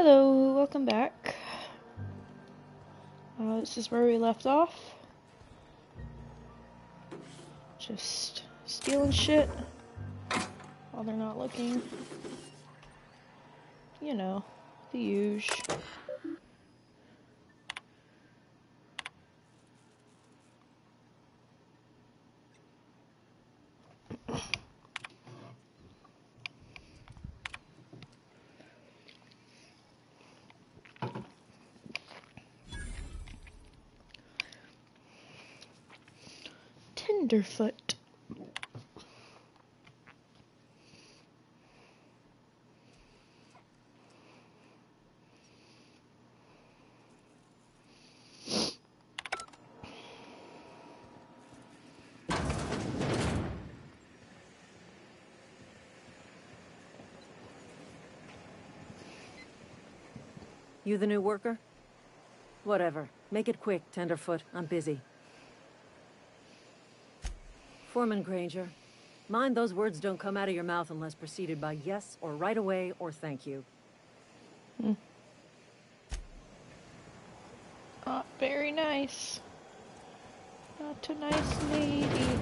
Hello, welcome back. This is where we left off. Just stealing shit while they're not looking. You know, the usual. Tenderfoot. You the new worker? Whatever. Make it quick, Tenderfoot. I'm busy. Foreman Granger, mind those words don't come out of your mouth unless preceded by yes or right away or thank you. Not very nice. Not a nice lady.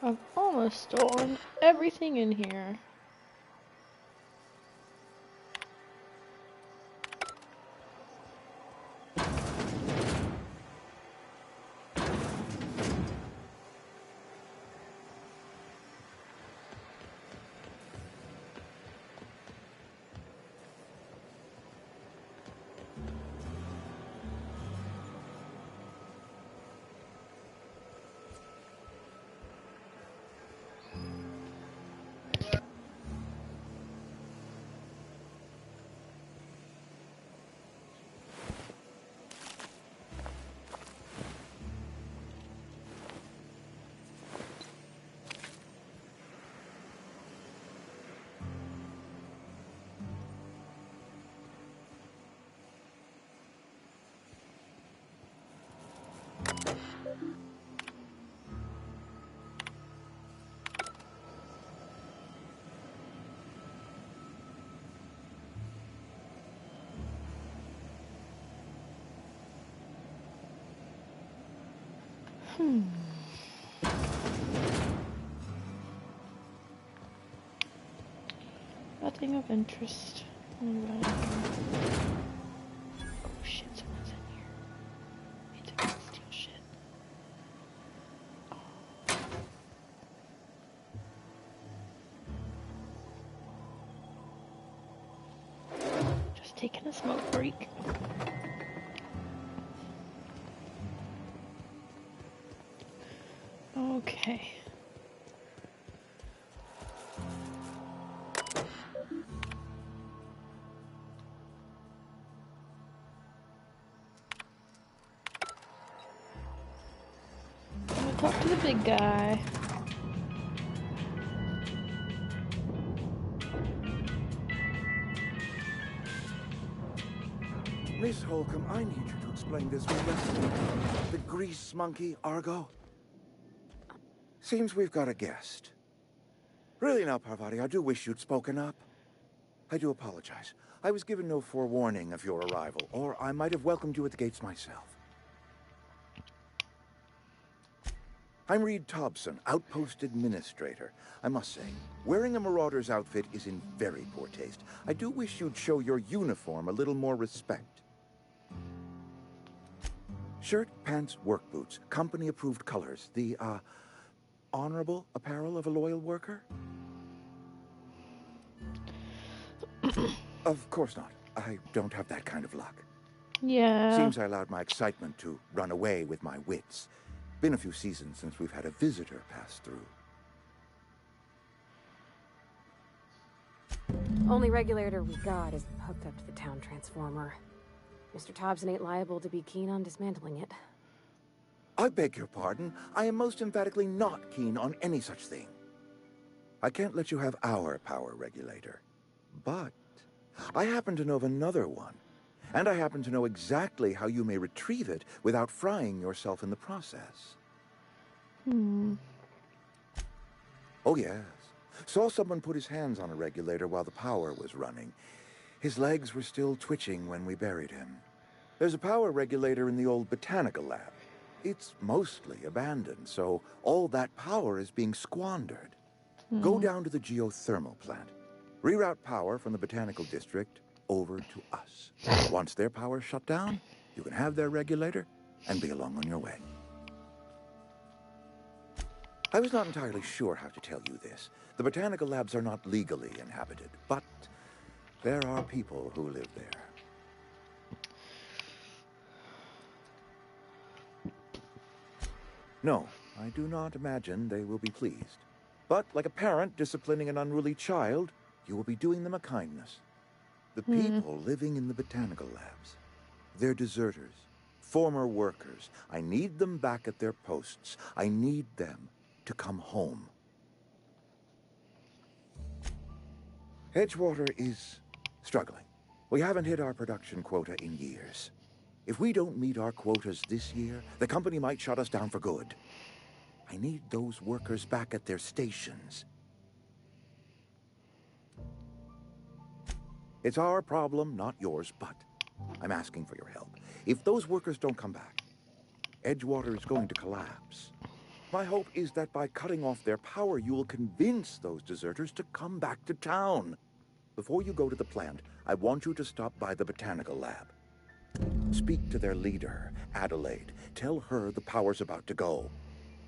I've almost stolen everything in here. Nothing of interest. Let me run in here. Oh shit, someone's in here. Need to go steal shit. Just taking a smoke break. Okay. I'm gonna talk to the big guy. Miss Holcomb, I need you to explain this request. The grease monkey, Argo? Seems we've got a guest. Really now, Parvati, I do wish you'd spoken up. I do apologize. I was given no forewarning of your arrival, or I might have welcomed you at the gates myself. I'm Reed Thompson, Outpost Administrator. I must say, wearing a Marauder's outfit is in very poor taste. I do wish you'd show your uniform a little more respect. Shirt, pants, work boots, company-approved colors. The, honorable apparel of a loyal worker? Of course not. I don't have that kind of luck. Yeah. Seems I allowed my excitement to run away with my wits. Been a few seasons since we've had a visitor pass through. Only regulator we got is hooked up to the town transformer. Mr. Thompson ain't liable to be keen on dismantling it. I beg your pardon. I am most emphatically not keen on any such thing. I can't let you have our power regulator. But I happen to know of another one. And I happen to know exactly how you may retrieve it without frying yourself in the process. Oh, yes. Saw someone put his hands on a regulator while the power was running. His legs were still twitching when we buried him. There's a power regulator in the old botanical lab. It's mostly abandoned, so all that power is being squandered. Go down to the geothermal plant. Reroute power from the botanical district over to us. Once their power shut down, you can have their regulator and be along on your way. I was not entirely sure how to tell you this. The botanical labs are not legally inhabited, but there are people who live there. No, I do not imagine they will be pleased. But like a parent disciplining an unruly child, you will be doing them a kindness. The people living in the botanical labs, they're deserters, former workers. I need them back at their posts. I need them to come home. Edgewater is struggling. We haven't hit our production quota in years. If we don't meet our quotas this year, the company might shut us down for good. I need those workers back at their stations. It's our problem, not yours, but I'm asking for your help. If those workers don't come back, Edgewater is going to collapse. My hope is that by cutting off their power, you will convince those deserters to come back to town. Before you go to the plant, I want you to stop by the botanical lab. Speak to their leader, Adelaide. Tell her the power's about to go,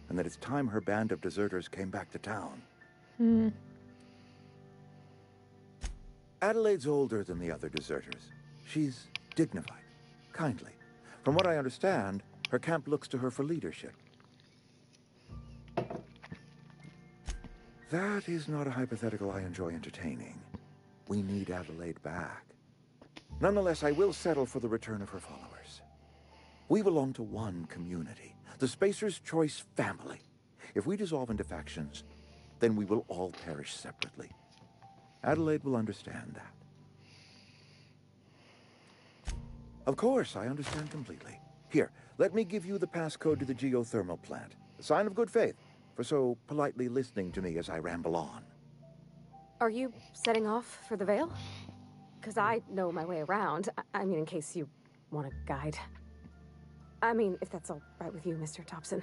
and that it's time her band of deserters came back to town. Adelaide's older than the other deserters. She's dignified, kindly. From what I understand, her camp looks to her for leadership. That is not a hypothetical I enjoy entertaining. We need Adelaide back. Nonetheless, I will settle for the return of her followers. We belong to one community, the Spacer's Choice family. If we dissolve into factions, then we will all perish separately. Adelaide will understand that. Of course, I understand completely. Here, let me give you the passcode to the geothermal plant. A sign of good faith for so politely listening to me as I ramble on. Are you setting off for the Vale? Because I know my way around. I mean, in case you want a guide. I mean, if that's all right with you, Mr. Thompson.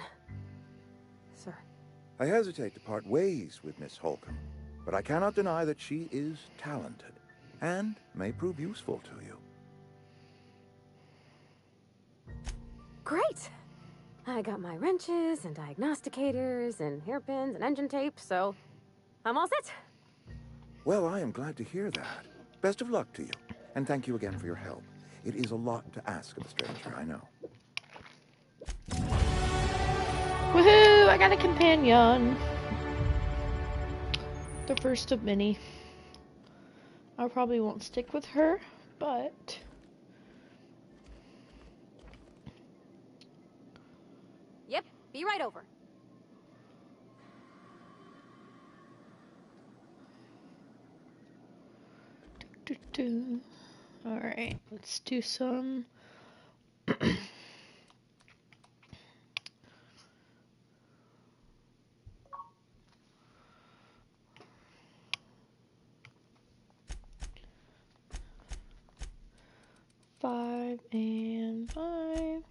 Sir. I hesitate to part ways with Miss Holcomb, but I cannot deny that she is talented and may prove useful to you. Great! I got my wrenches and diagnosticators and hairpins and engine tape, so I'm all set. Well, I am glad to hear that. Best of luck to you, and thank you again for your help. It is a lot to ask of a stranger, I know. Woohoo! I got a companion. The first of many. I probably won't stick with her, but... Yep, be right over. Alright, let's do some... Five and 5.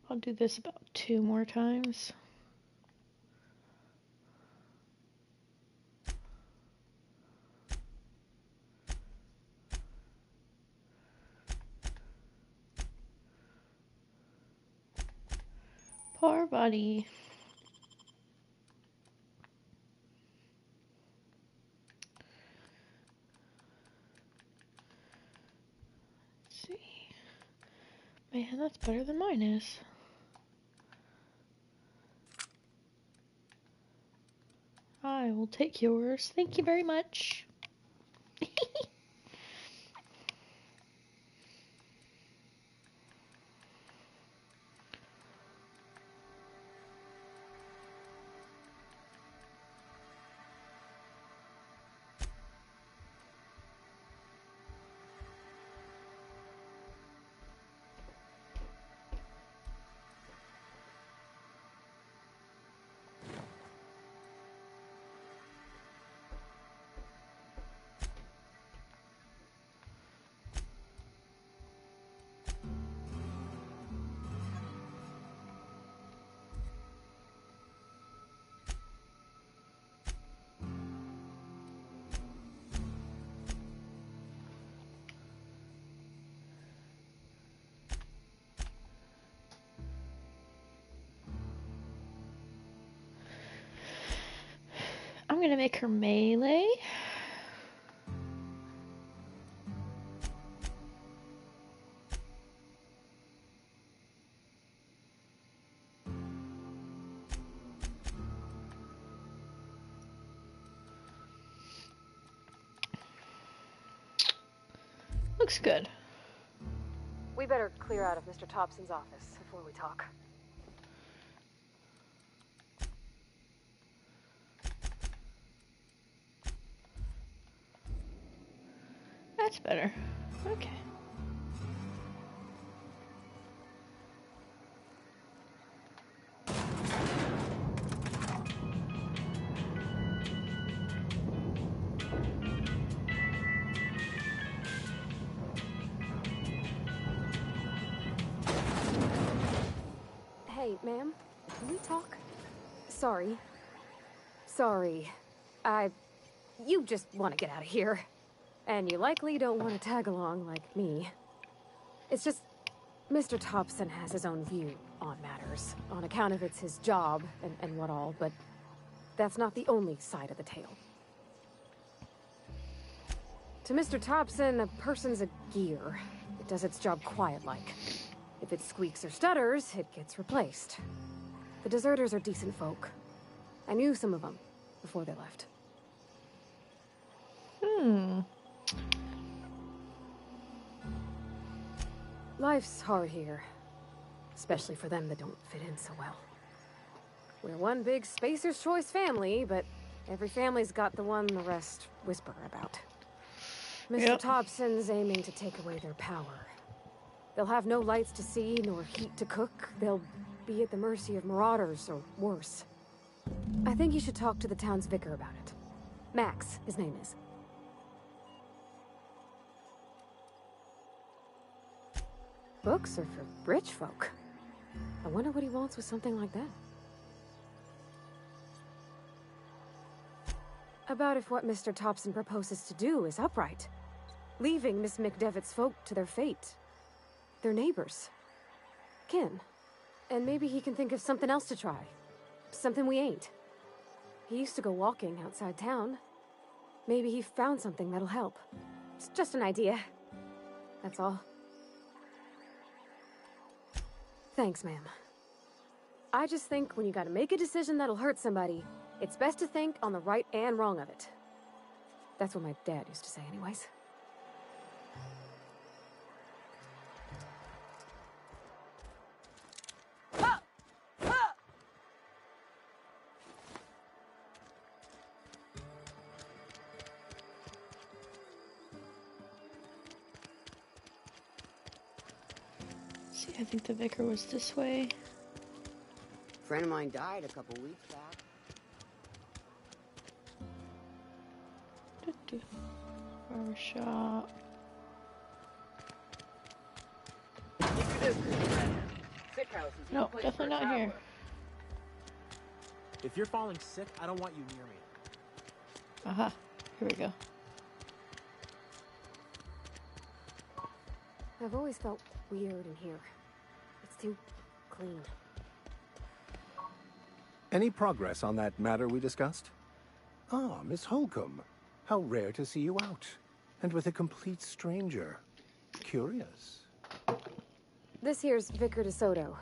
I'll do this about 2 more times. Poor buddy. Let's see. Man, that's better than mine is. I will take yours. Thank you very much. I'm gonna make her melee. Looks good. We better clear out of Mr. Thompson's office before we talk. That's better. Okay. Hey, ma'am, can we talk? Sorry. You just want to get out of here. And you likely don't want to tag along like me. It's just, Mr. Thompson has his own view on matters, on account of it's his job and what all, but that's not the only side of the tale. To Mr. Thompson, a person's a gear. It does its job quiet-like. If it squeaks or stutters, it gets replaced. The deserters are decent folk. I knew some of them before they left. Life's hard here. Especially for them that don't fit in so well. We're one big Spacer's Choice family, but every family's got the one the rest whisper about. Mr. Thompson's aiming to take away their power. They'll have no lights to see, nor heat to cook. They'll be at the mercy of marauders, or worse. I think you should talk to the town's vicar about it. Max, his name is. Books are for rich folk. I wonder what he wants with something like that. About if what Mr. Thompson proposes to do is upright. Leaving Miss McDevitt's folk to their fate. Their neighbors. Kin. And maybe he can think of something else to try. Something we ain't. He used to go walking outside town. Maybe he found something that'll help. It's just an idea. That's all. Thanks, ma'am. I just think when you gotta make a decision that'll hurt somebody, it's best to think on the right and wrong of it. That's what my dad used to say anyways. See, I think the vicar was this way. Friend of mine died a couple weeks back. Barber shop. No, definitely not here. If you're falling sick, I don't want you near me. Aha, here we go. I've always felt weird in here. It's too clean. Any progress on that matter we discussed? Ah, Miss Holcomb. How rare to see you out. And with a complete stranger. Curious. This here's Vicar DeSoto.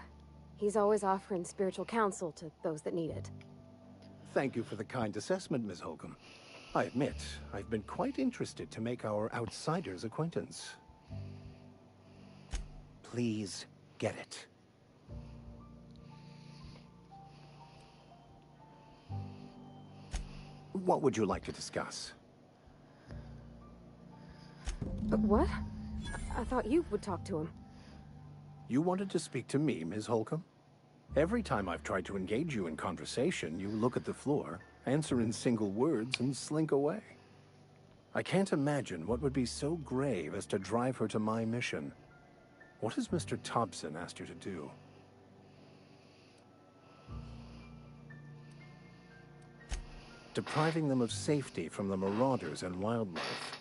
He's always offering spiritual counsel to those that need it. Thank you for the kind assessment, Miss Holcomb. I admit, I've been quite interested to make our outsider's acquaintance. Please get it. What would you like to discuss? What? I thought you would talk to him. You wanted to speak to me, Ms. Holcomb? Every time I've tried to engage you in conversation, you look at the floor, answer in single words, and slink away. I can't imagine what would be so grave as to drive her to my mission. What has Mr. Thompson asked you to do? Depriving them of safety from the marauders and wildlife.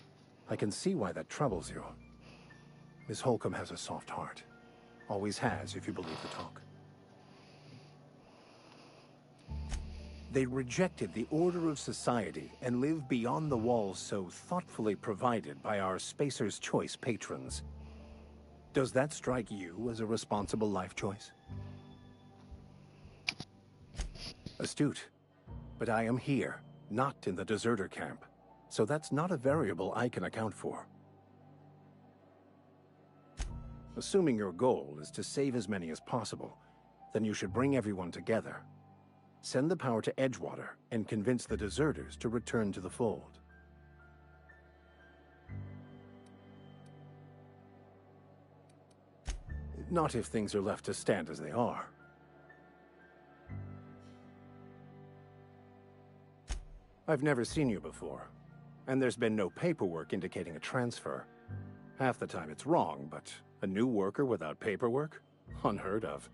I can see why that troubles you. Miss Holcomb has a soft heart. Always has, if you believe the talk. They rejected the order of society and live beyond the walls so thoughtfully provided by our Spacer's Choice patrons. Does that strike you as a responsible life choice? Astute. But I am here, not in the deserter camp, so that's not a variable I can account for. Assuming your goal is to save as many as possible, then you should bring everyone together. Send the power to Edgewater and convince the deserters to return to the fold. Not if things are left to stand as they are. I've never seen you before, and there's been no paperwork indicating a transfer. Half the time it's wrong, but a new worker without paperwork? Unheard of.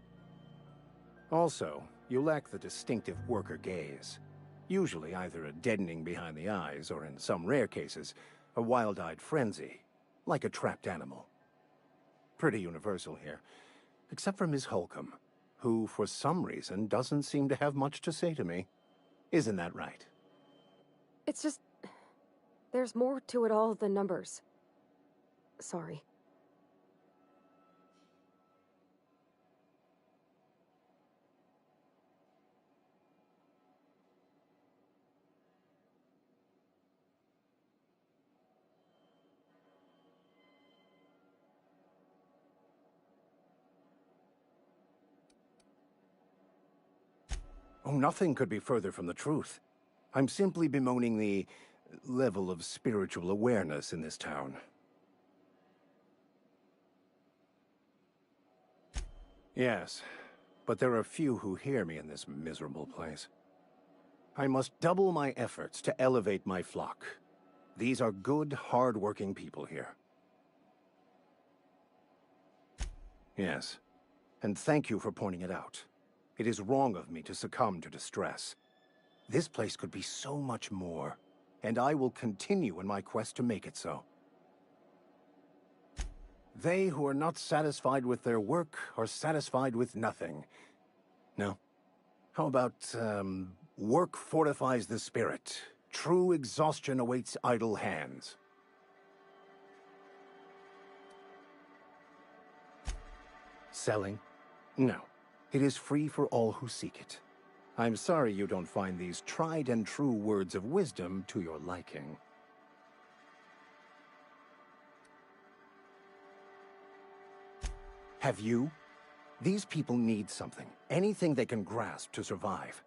Also, you lack the distinctive worker gaze. Usually either a deadening behind the eyes, or in some rare cases, a wild-eyed frenzy, like a trapped animal. Pretty universal here, except for Ms. Holcomb, who, for some reason, doesn't seem to have much to say to me. Isn't that right? It's just... there's more to it all than numbers. Sorry. Oh, nothing could be further from the truth. I'm simply bemoaning the level of spiritual awareness in this town. Yes, but there are few who hear me in this miserable place. I must double my efforts to elevate my flock. These are good, hard-working people here. Yes, and thank you for pointing it out. It is wrong of me to succumb to distress. This place could be so much more, and I will continue in my quest to make it so. They who are not satisfied with their work are satisfied with nothing. No? How about, work fortifies the spirit. True exhaustion awaits idle hands. Selling? No. It is free for all who seek it. I'm sorry you don't find these tried and true words of wisdom to your liking. Have you? These people need something, anything they can grasp to survive.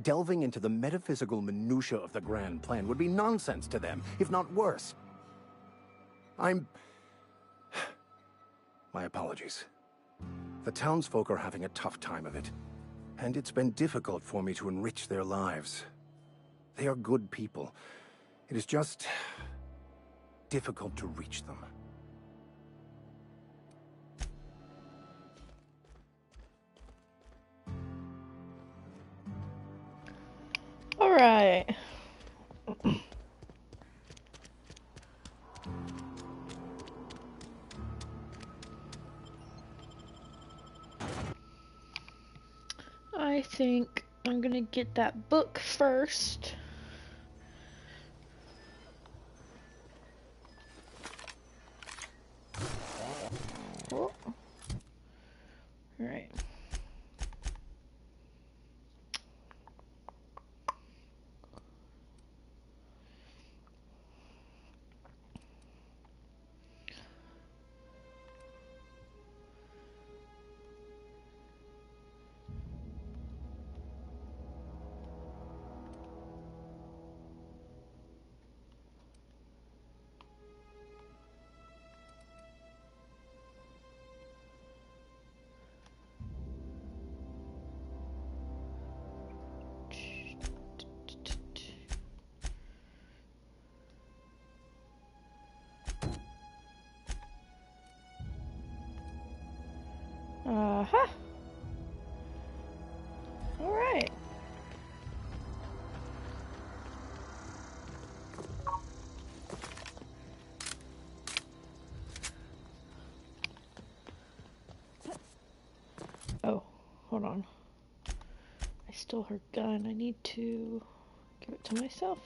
Delving into the metaphysical minutiae of the grand plan would be nonsense to them, if not worse. My apologies. The townsfolk are having a tough time of it, and it's been difficult for me to enrich their lives. They are good people. It is just difficult to reach them. All right. I think I'm gonna get that book first. Oh. Right. Uh-huh. All right. Oh, hold on. I stole her gun. I need to give it to myself.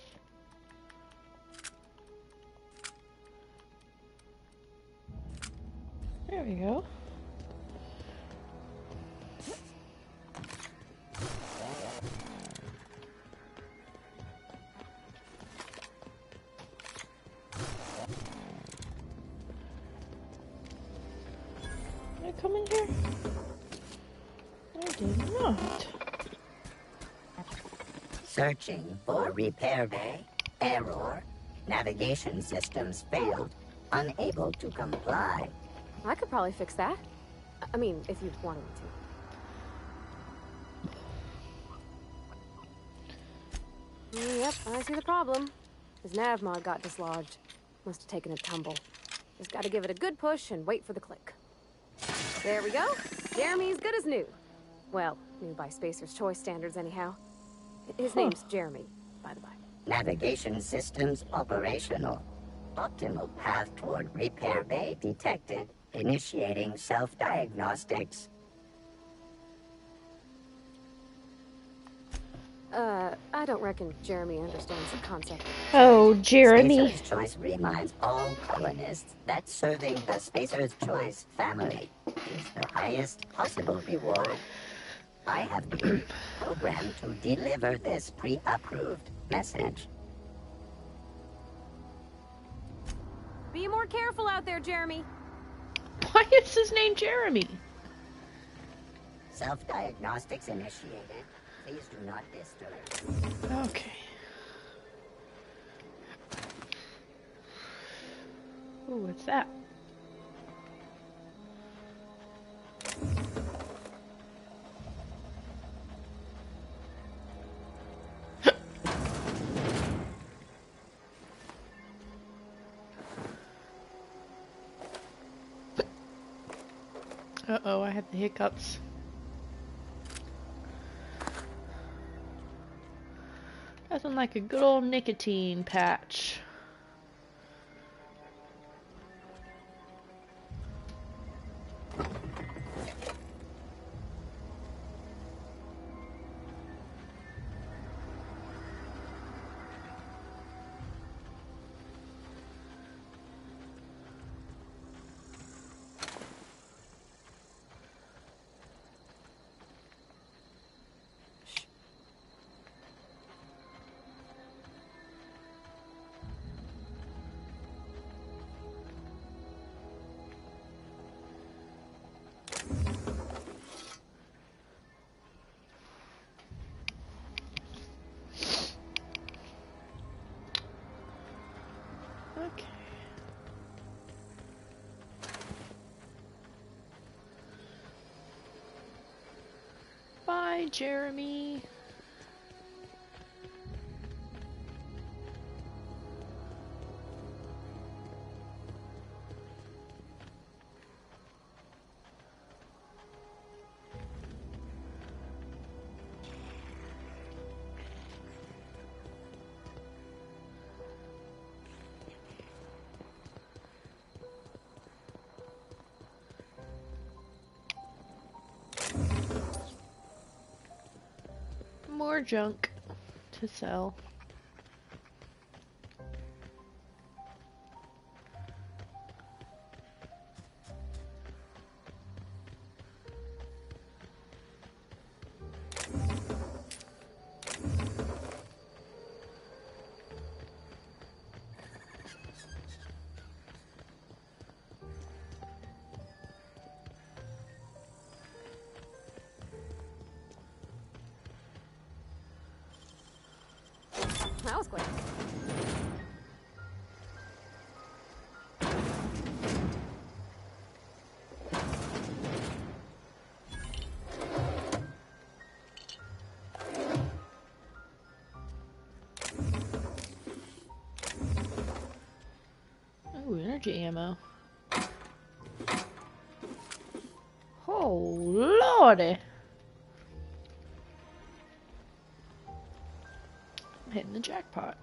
There we go. Did I come in here? I did not. Searching for repair bay. Error. Navigation systems failed. Unable to comply. I could probably fix that. I mean, if you wanted me to. Yep, I see the problem. His nav mod got dislodged. Must have taken a tumble. Just gotta give it a good push and wait for the click. There we go. Jeremy's good as new. Well, new by Spacer's Choice standards anyhow. His name's Jeremy, by the by. Navigation systems operational. Optimal path toward repair bay detected. Initiating self-diagnostics. I don't reckon Jeremy understands the concept. Oh, Jeremy. Spacer's Choice reminds all colonists that serving the Spacer's Choice family is the highest possible reward. I have been programmed to deliver this pre-approved message. Be more careful out there, Jeremy. Why is his name Jeremy? Self-diagnostics initiated. Please do not disturb. Okay. Ooh, what's that? Uh-oh, I had the hiccups. Nothing like a good old nicotine patch. Okay. Bye, Jeremy. More junk to sell. That was quick. Ooh, energy ammo. Oh, lordy. I'm hitting the jackpot.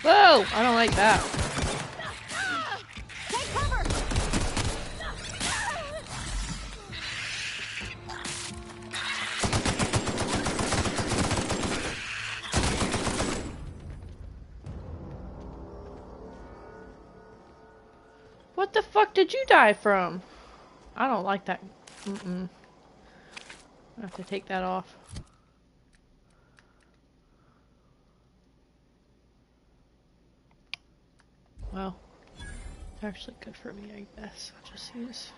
Whoa! I don't like that. Take cover! What the fuck did you die from? I don't like that. Mm-mm. I have to take that off. Well, it's actually good for me, I guess. I'll just use.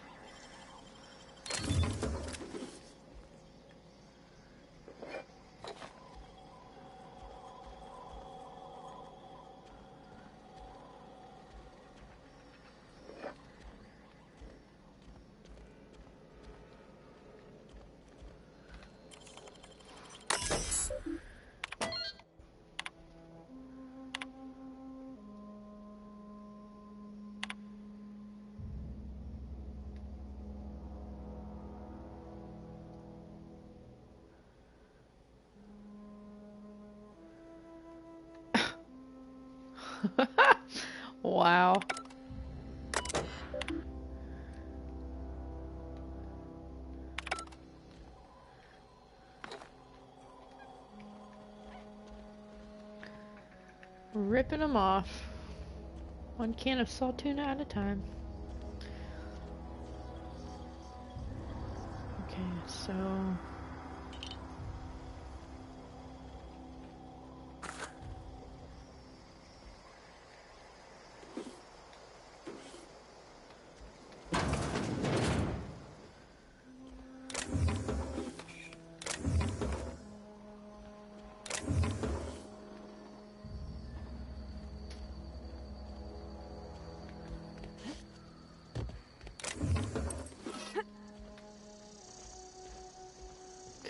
Wow. Ripping them off. One can of salt tuna at a time. Okay, so...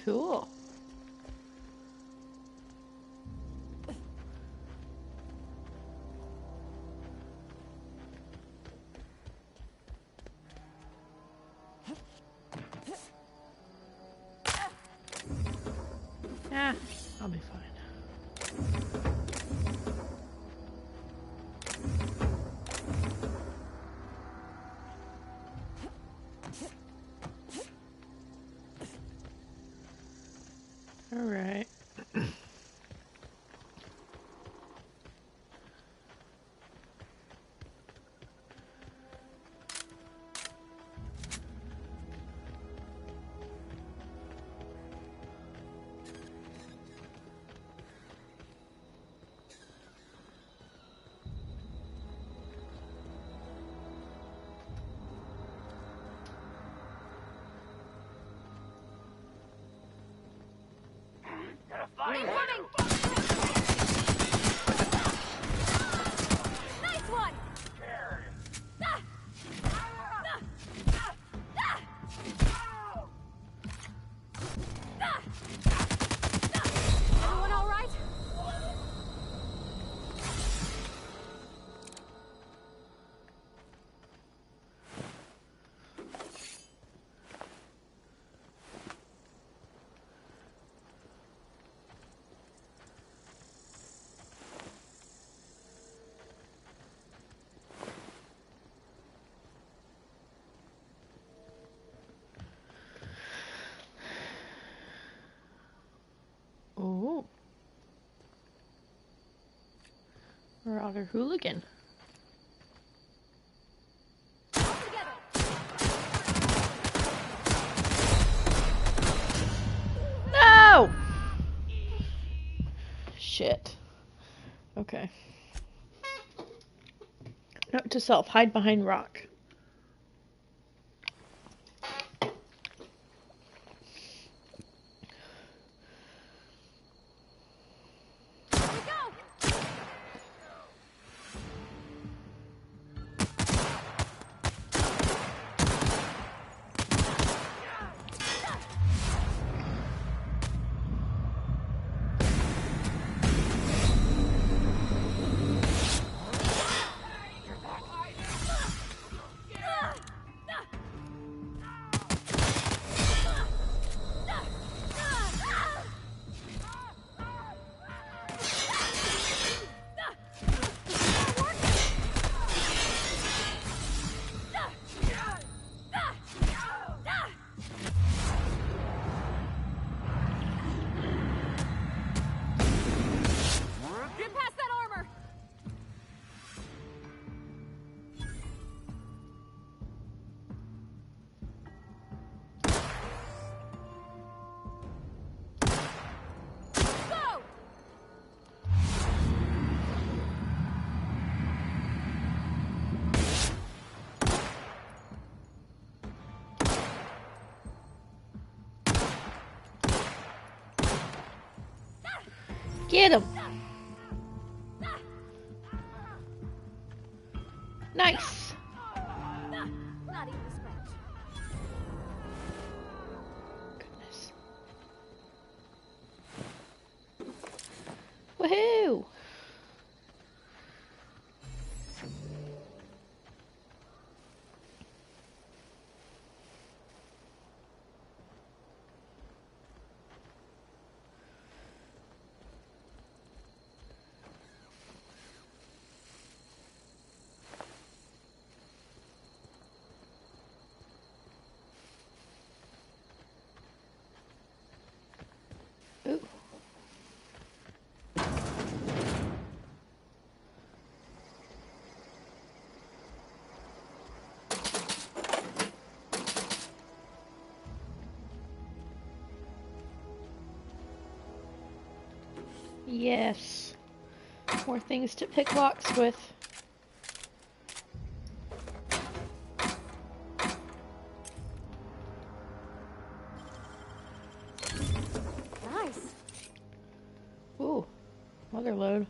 Cool. Ah, I'll be fine. All right. Incoming! Nice one! Everyone all right? Oh. Marauder Hooligan. No! Shit. Okay. Note to self, hide behind rock. Get him! Nice! Not even a scratch. Goodness. Woohoo! Ooh. Yes. More things to pick locks with. Nice. Ooh. Mother load.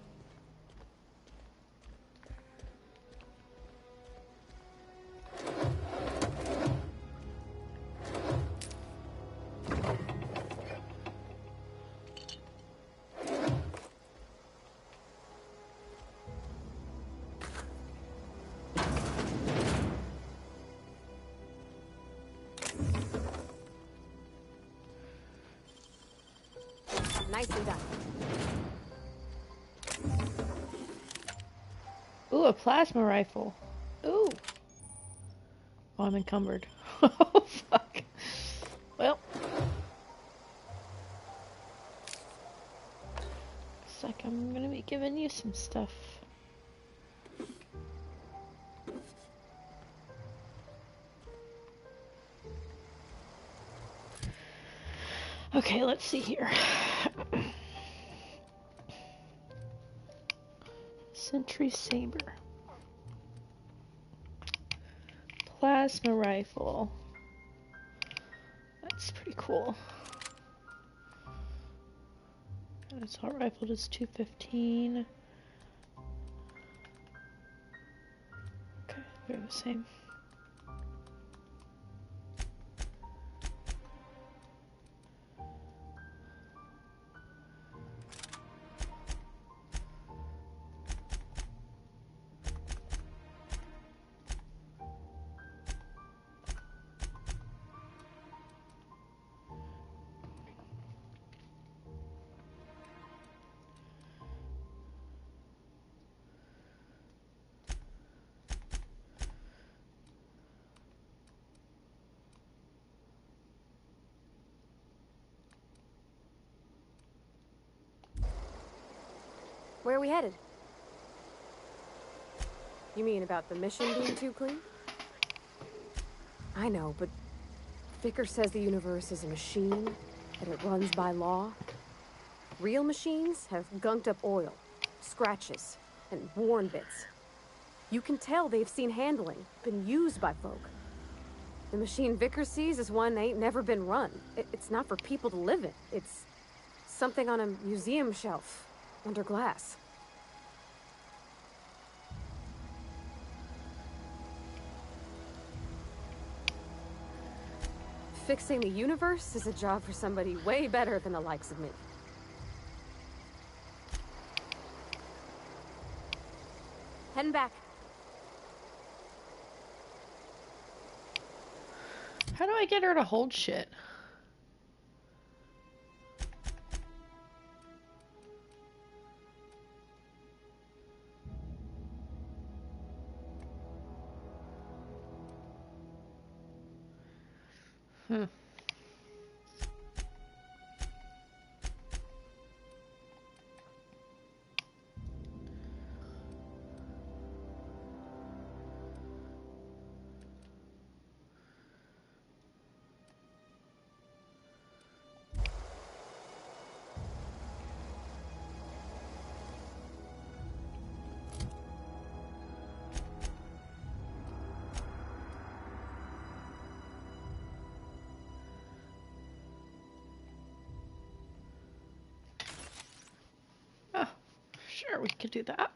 Nicely done. Ooh, a plasma rifle. Ooh. Oh, I'm encumbered. Oh, fuck. Well. Looks like I'm gonna be giving you some stuff. Okay, let's see here. Sentry Saber. Plasma rifle. That's pretty cool. Assault rifle does 215. Okay, they're the same. Where are we headed? You mean about the mission being too clean? I know, but Vickers says the universe is a machine, that it runs by law. Real machines have gunked up oil, scratches, and worn bits. You can tell they've seen handling, been used by folk. The machine Vickers sees is one that ain't never been run. It's not for people to live in. It's something on a museum shelf, under glass. Fixing the universe is a job for somebody way better than the likes of me. Heading back. How do I get her to hold shit? Sure, we could do that.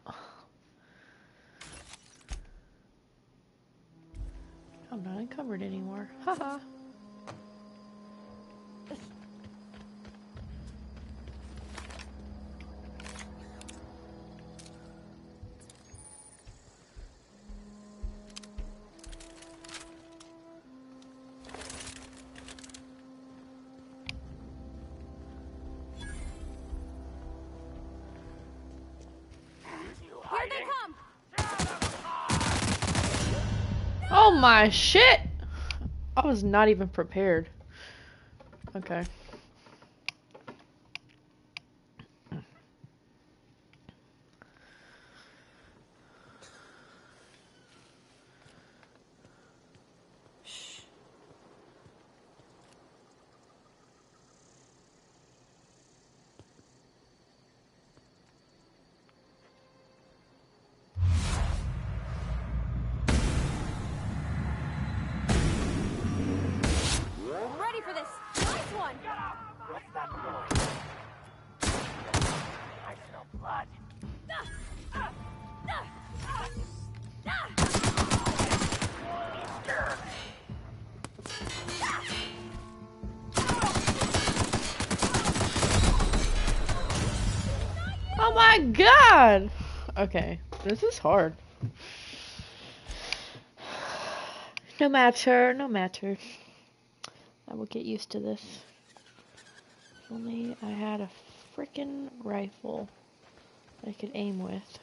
I'm not encumbered anymore. Haha. Here they come! Oh my shit! I was not even prepared. Okay. Ready for this! Nice one! What's that noise? I smell blood. Oh my god! Okay, this is hard. No matter, no matter. I will get used to this. If only I had a frickin' rifle I could aim with.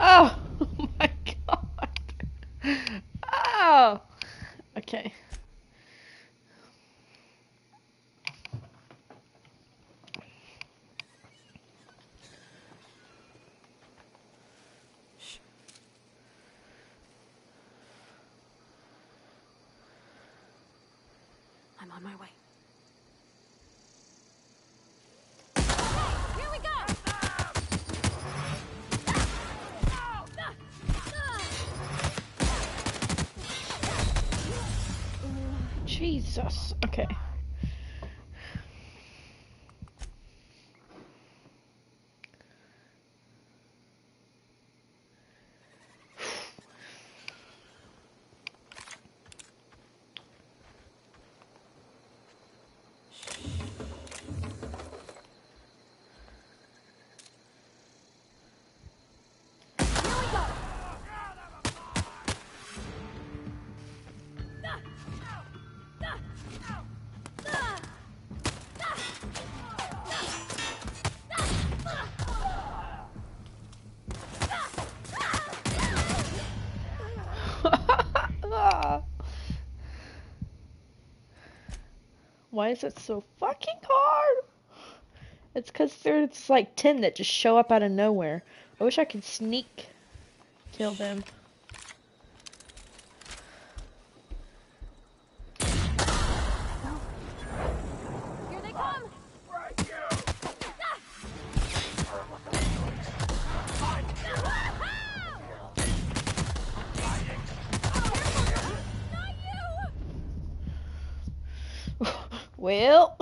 Oh my god! Oh! Okay. I'm on my way. Here we go! Jesus. Okay. Why is it so fucking hard? It's because there's like 10 that just show up out of nowhere. I wish I could sneak kill them. Here they come! Well.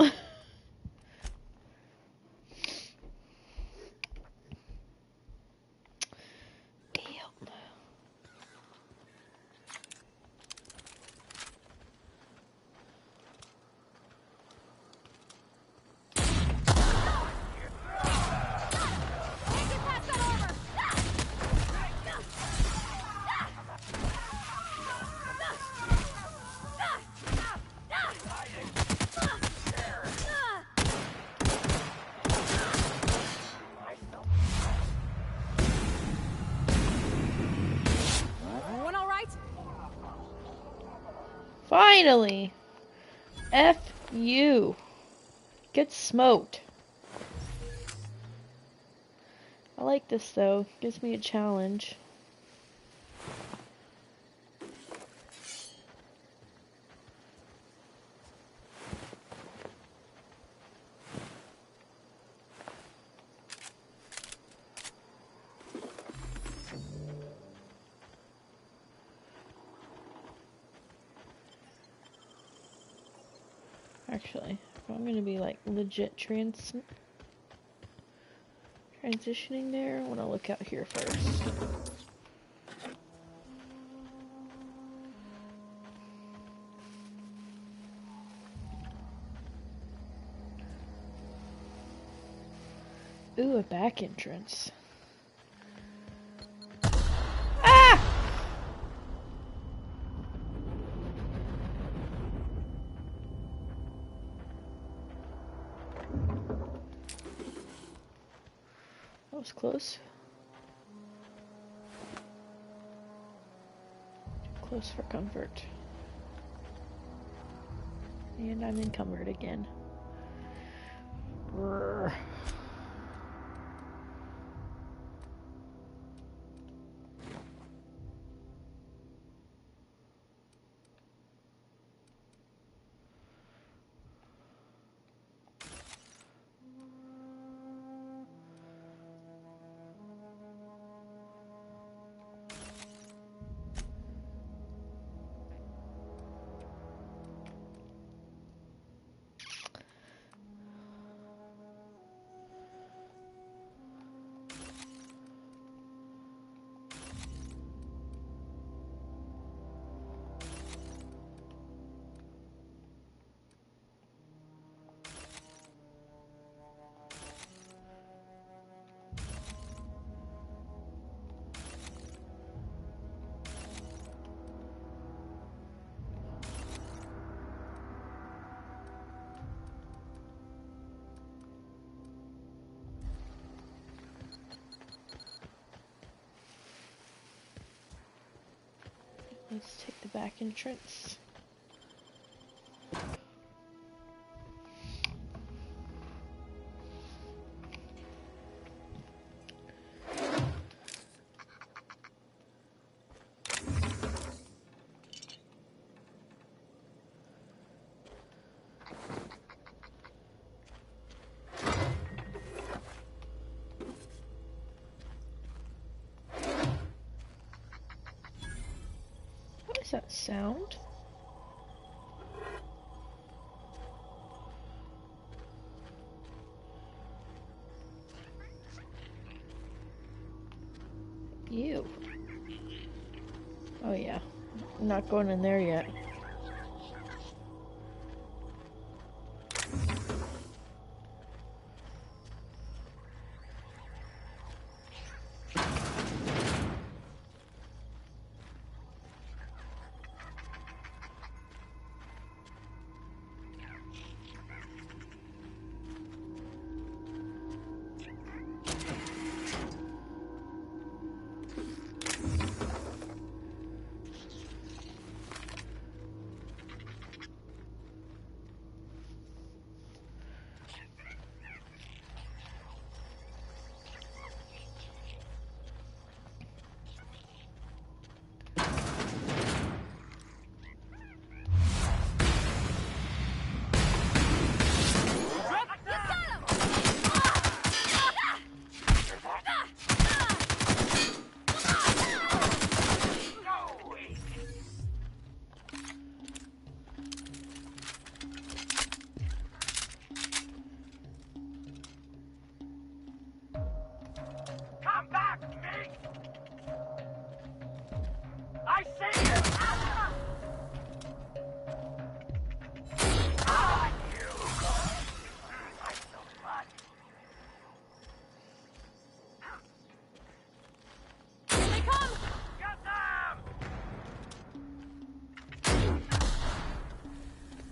Everyone all right? Finally! F you. Get smoked. I like this though. Gives me a challenge. actually. If I'm gonna be like legit transitioning there, I wanna look out here first. Ooh, a back entrance. Ah! That was close. Too close for comfort. And I'm encumbered again. Brrr. Let's take the back entrance. What is that sound? Ew. Oh yeah. I'm not going in there yet.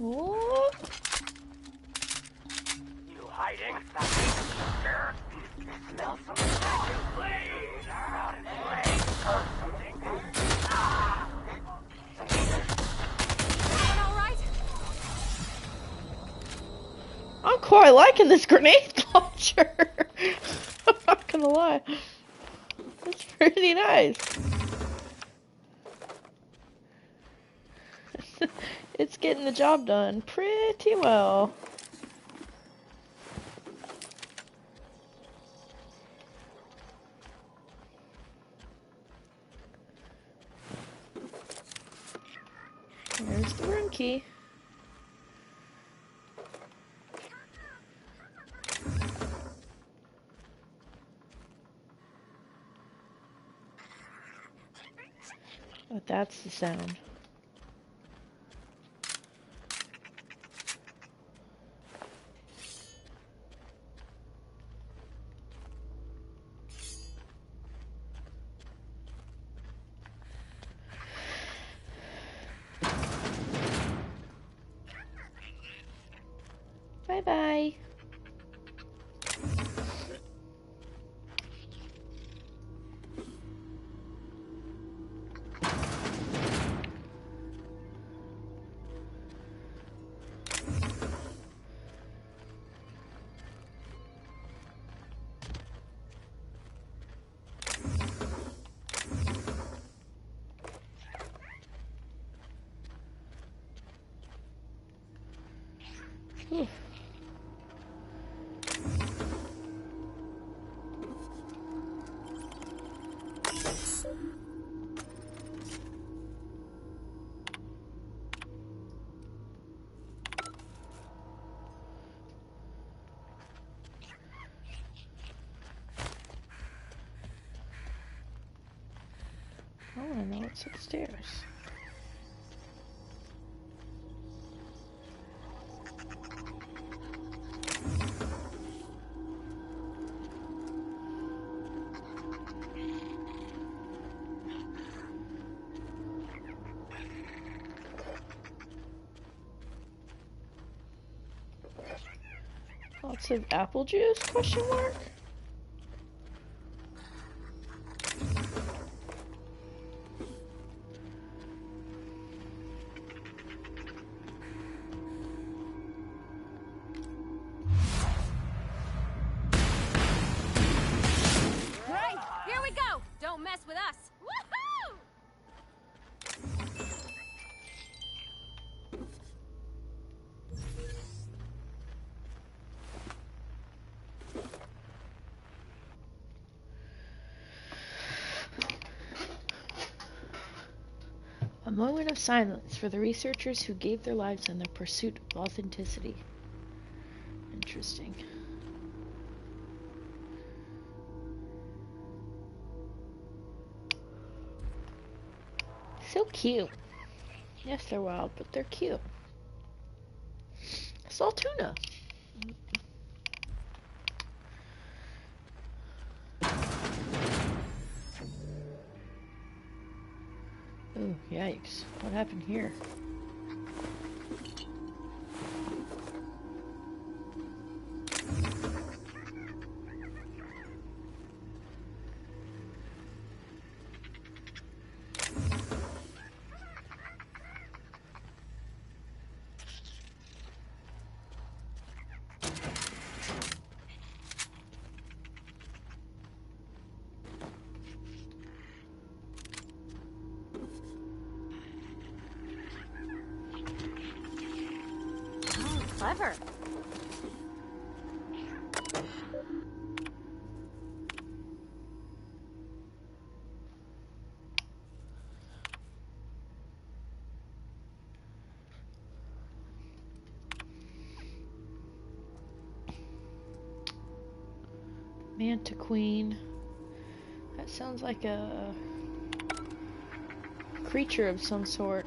Oh. You hiding? Smell something. Please. All right? I'm quite liking this grenade launcher. I'm not gonna lie. It's pretty nice. It's getting the job done pretty well. There's the room key. But that's the sound. Bye-bye. Whew. I want to know what's upstairs. Lots of apple juice? Question mark? Right, here we go! Don't mess with us! Woohoo! A moment of silence for the researchers who gave their lives in the pursuit of authenticity. Interesting. So cute. Yes, they're wild, but they're cute. I saw tuna. Oh, yikes. What happened here? Clever. Mantiqueen. That sounds like a creature of some sort.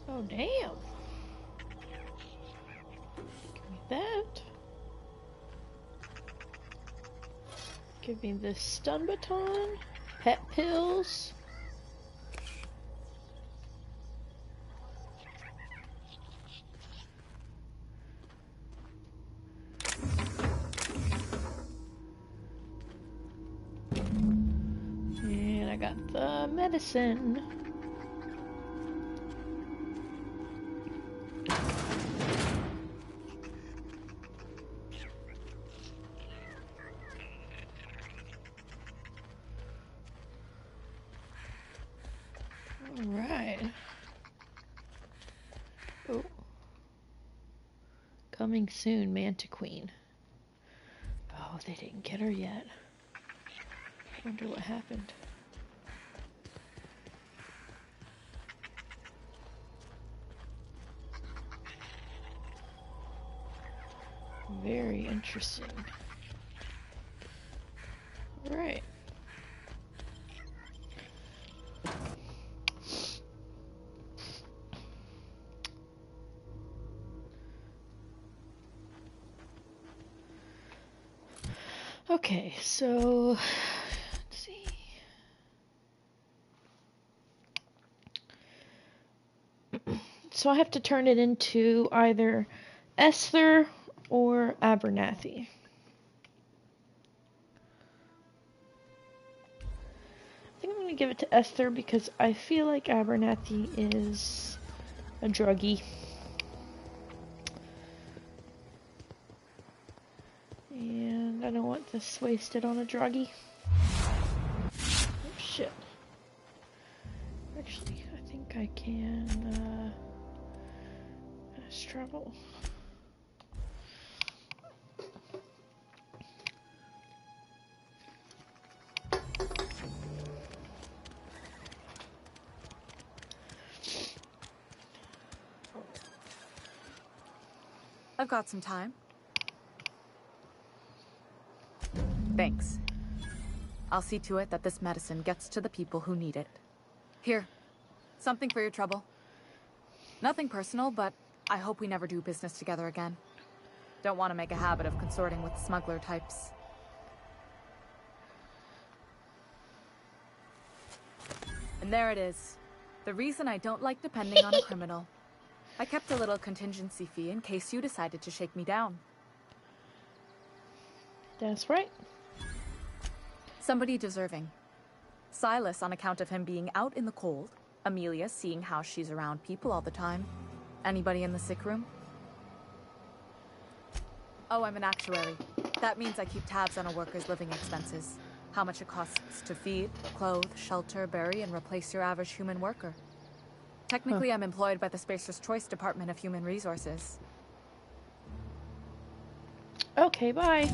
Oh, damn. Give me that. Give me this stun baton. Pet pills. And I got the medicine. Alright. Oh. Coming soon, Mantiqueen. Oh, they didn't get her yet. Wonder what happened. Very interesting. Right. Okay, so let's see. So I have to turn it into either Esther or Abernathy. I think I'm going to give it to Esther because I feel like Abernathy is a druggie. And I don't want this wasted on a druggie. Oh shit. Actually, I think I can fast travel. I've got some time. Thanks. I'll see to it that this medicine gets to the people who need it. Here, something for your trouble. Nothing personal, but I hope we never do business together again. Don't want to make a habit of consorting with smuggler types. And there it is. The reason I don't like depending on a criminal. I kept a little contingency fee in case you decided to shake me down. That's right. Somebody deserving. Silas on account of him being out in the cold. Amelia seeing how she's around people all the time. Anybody in the sick room? Oh, I'm an actuary. That means I keep tabs on a worker's living expenses. How much it costs to feed, clothe, shelter, bury, and replace your average human worker. Technically, I'm employed by the Spacer's Choice Department of Human Resources. Okay, bye.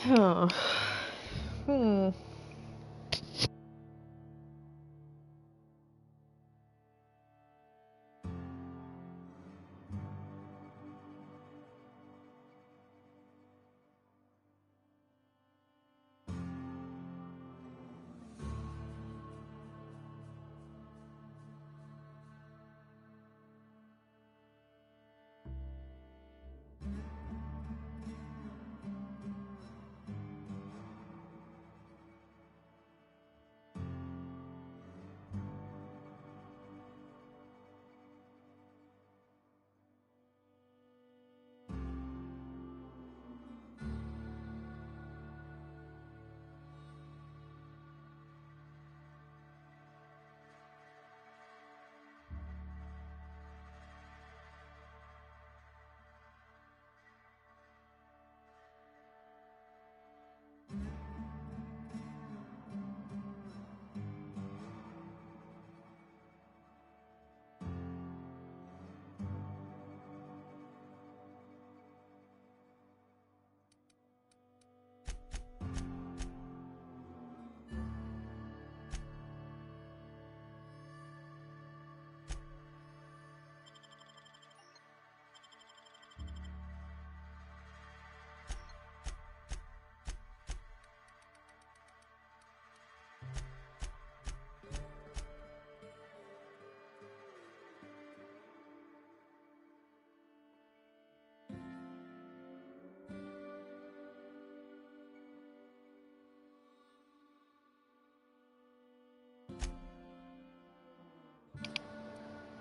Huh.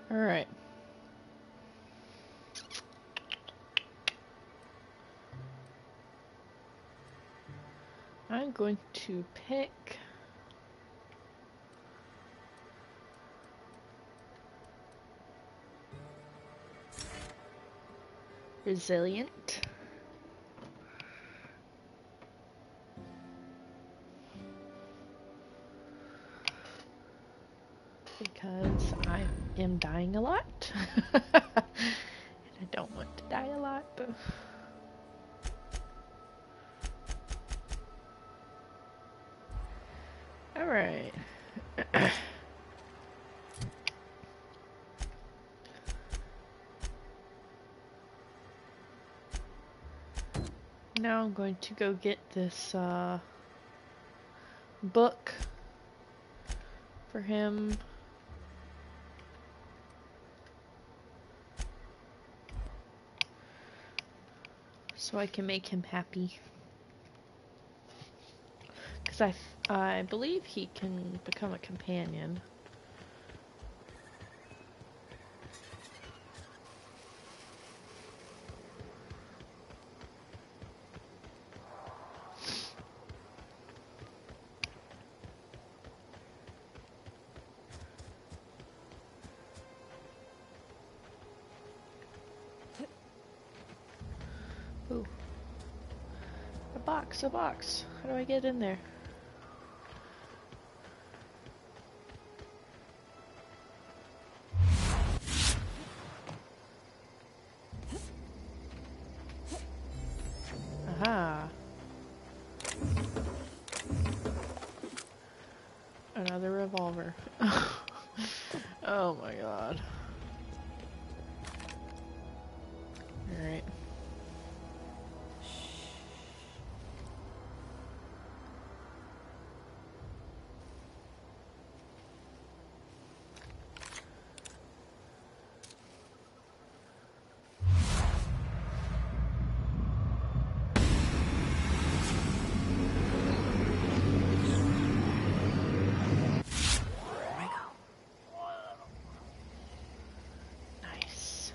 All right. going to pick Resilient. Because I am dying a lot. And I don't want to die a lot. Alright. Now I'm going to go get this book for him. So I can make him happy. Because I believe he can become a companion. Ooh. A box. How do I get in there? Aha. Another revolver. Oh my god. Alright. Nice.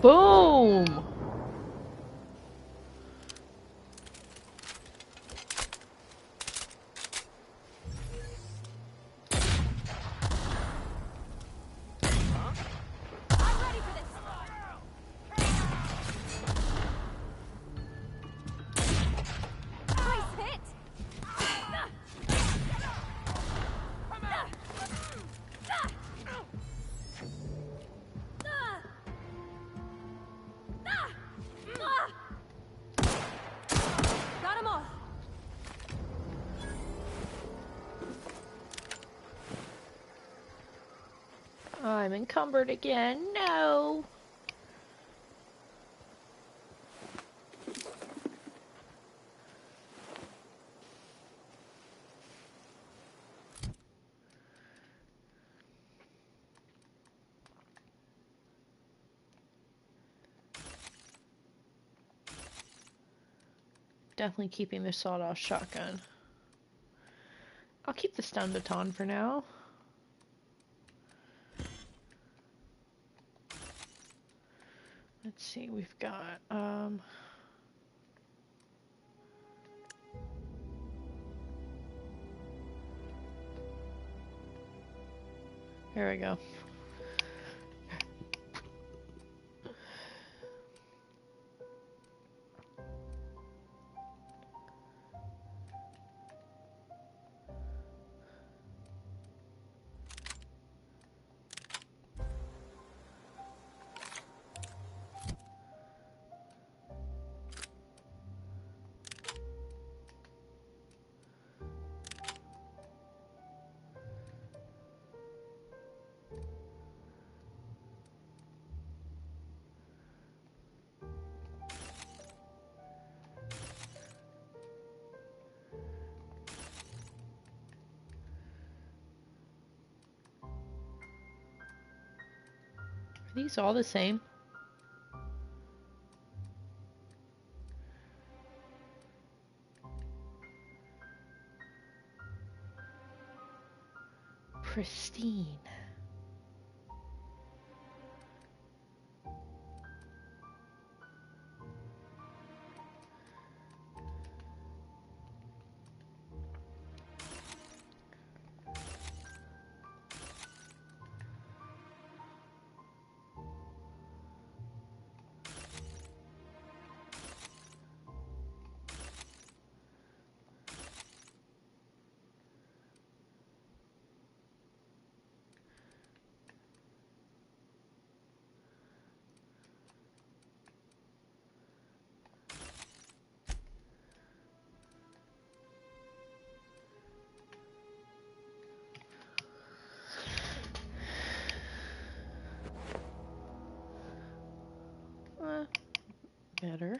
Boom! Got 'em all. I'm encumbered again. No! Definitely keeping the sawed-off shotgun. I'll keep the stun baton for now. Let's see, we've got, here we go. Are these all the same? pristine. Better.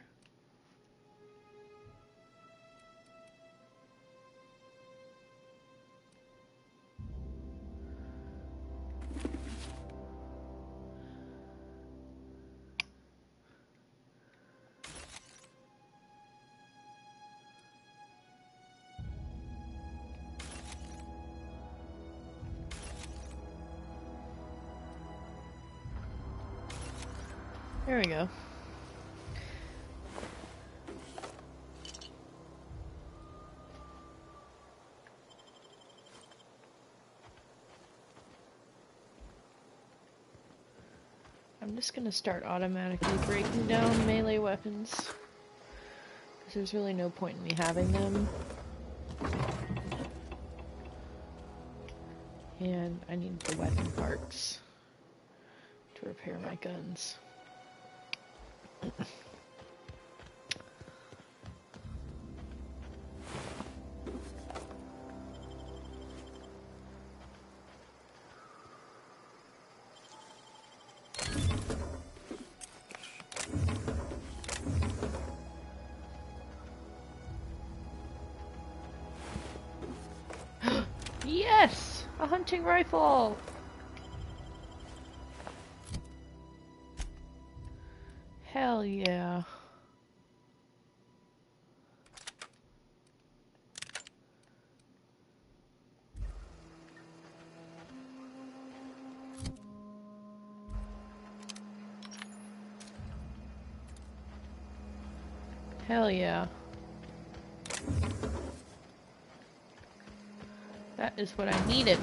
There we go. I'm just gonna start automatically breaking down melee weapons, because there's really no point in me having them. And I need the weapon parts to repair my guns. Yes! A hunting rifle! Hell yeah. Hell yeah. That is what I needed.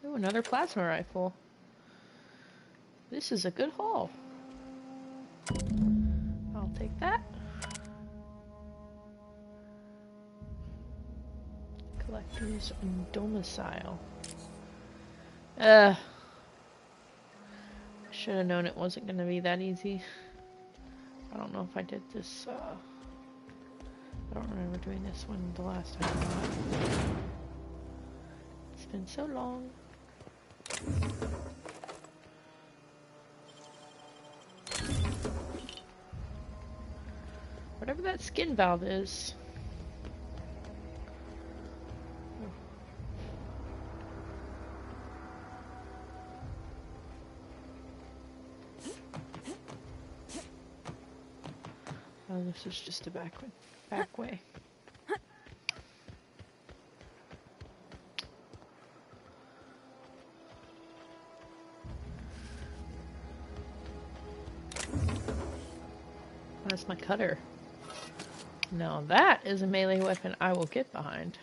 Ooh, another plasma rifle. This is a good haul. I'll take that. Collector's domicile. Should have known it wasn't going to be that easy. I don't know if I did this, I don't remember doing this one the last time. It's been so long. Whatever that skin valve is. Oh, this is just a back way. That's my cutter. Now that is a melee weapon I will get behind.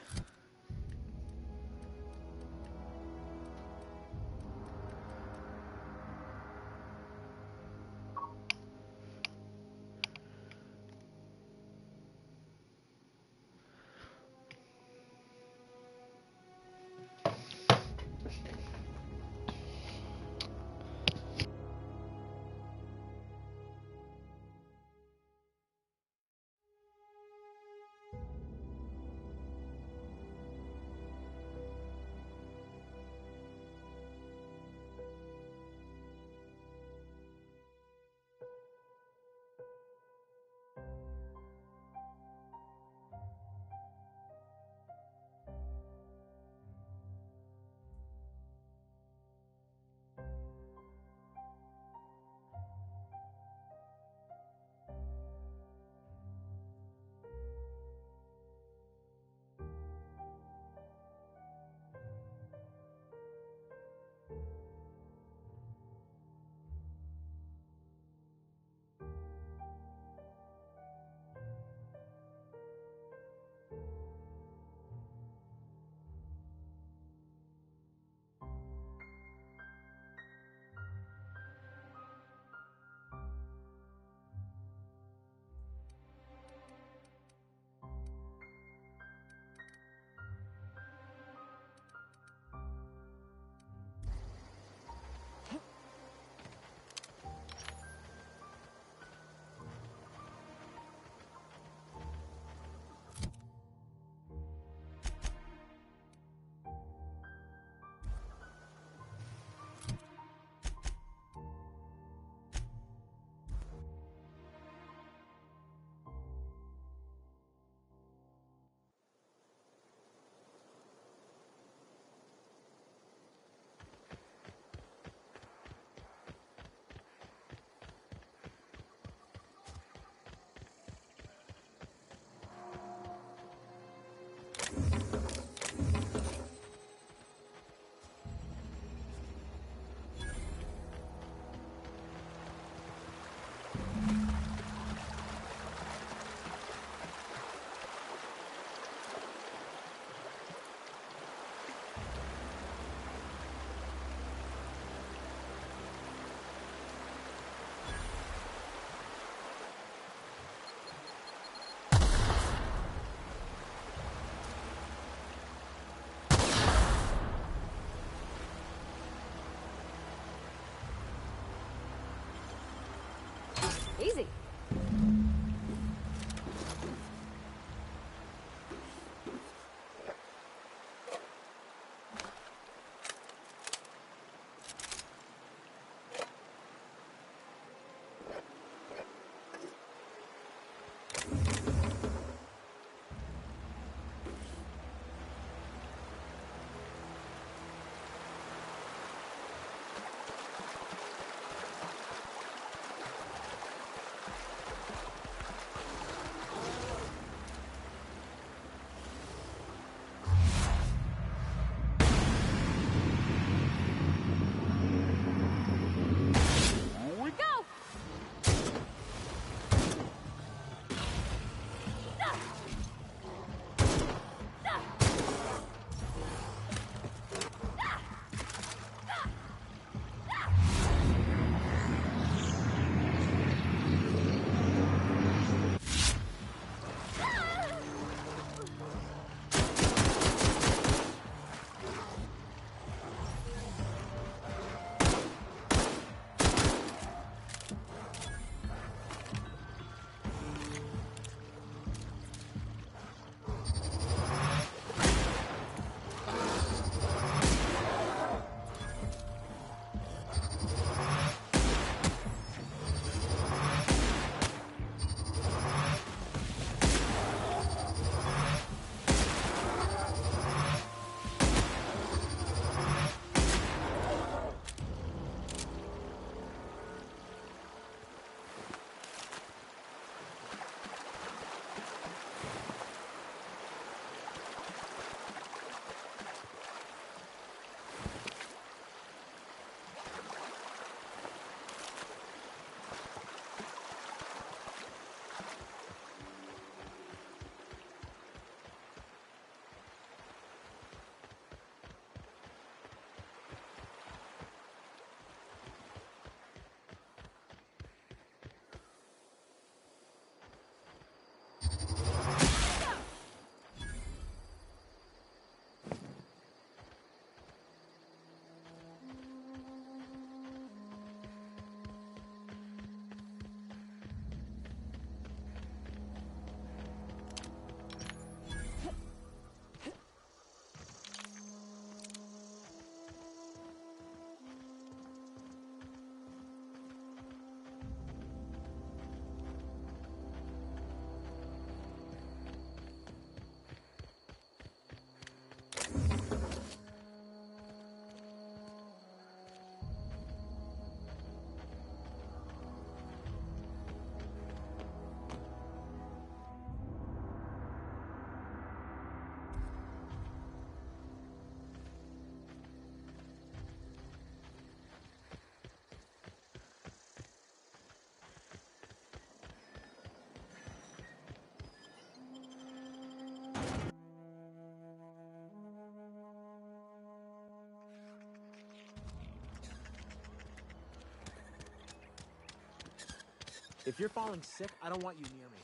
If you're falling sick, I don't want you near me.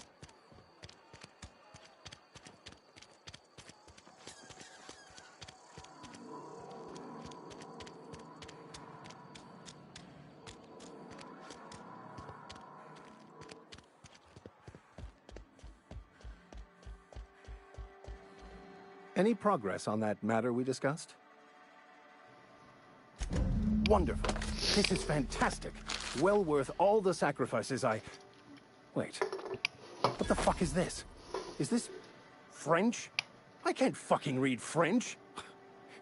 Any progress on that matter we discussed? Wonderful. This is fantastic. Well worth all the sacrifices I... Wait. What the fuck is this? Is this... French? I can't fucking read French.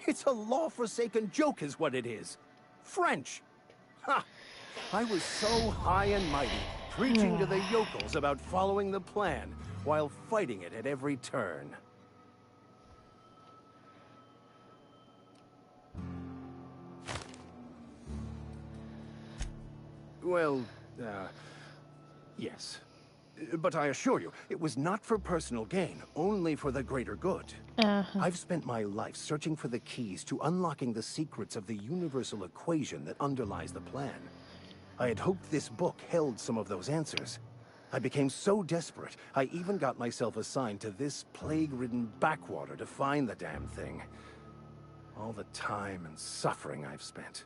It's a law-forsaken joke is what it is. French. Ha! I was so high and mighty, preaching to the yokels about following the plan, while fighting it at every turn. Well, yes. But I assure you, it was not for personal gain, only for the greater good. I've spent my life searching for the keys to unlocking the secrets of the universal equation that underlies the plan. I had hoped this book held some of those answers. I became so desperate, I even got myself assigned to this plague-ridden backwater to find the damn thing. All the time and suffering I've spent.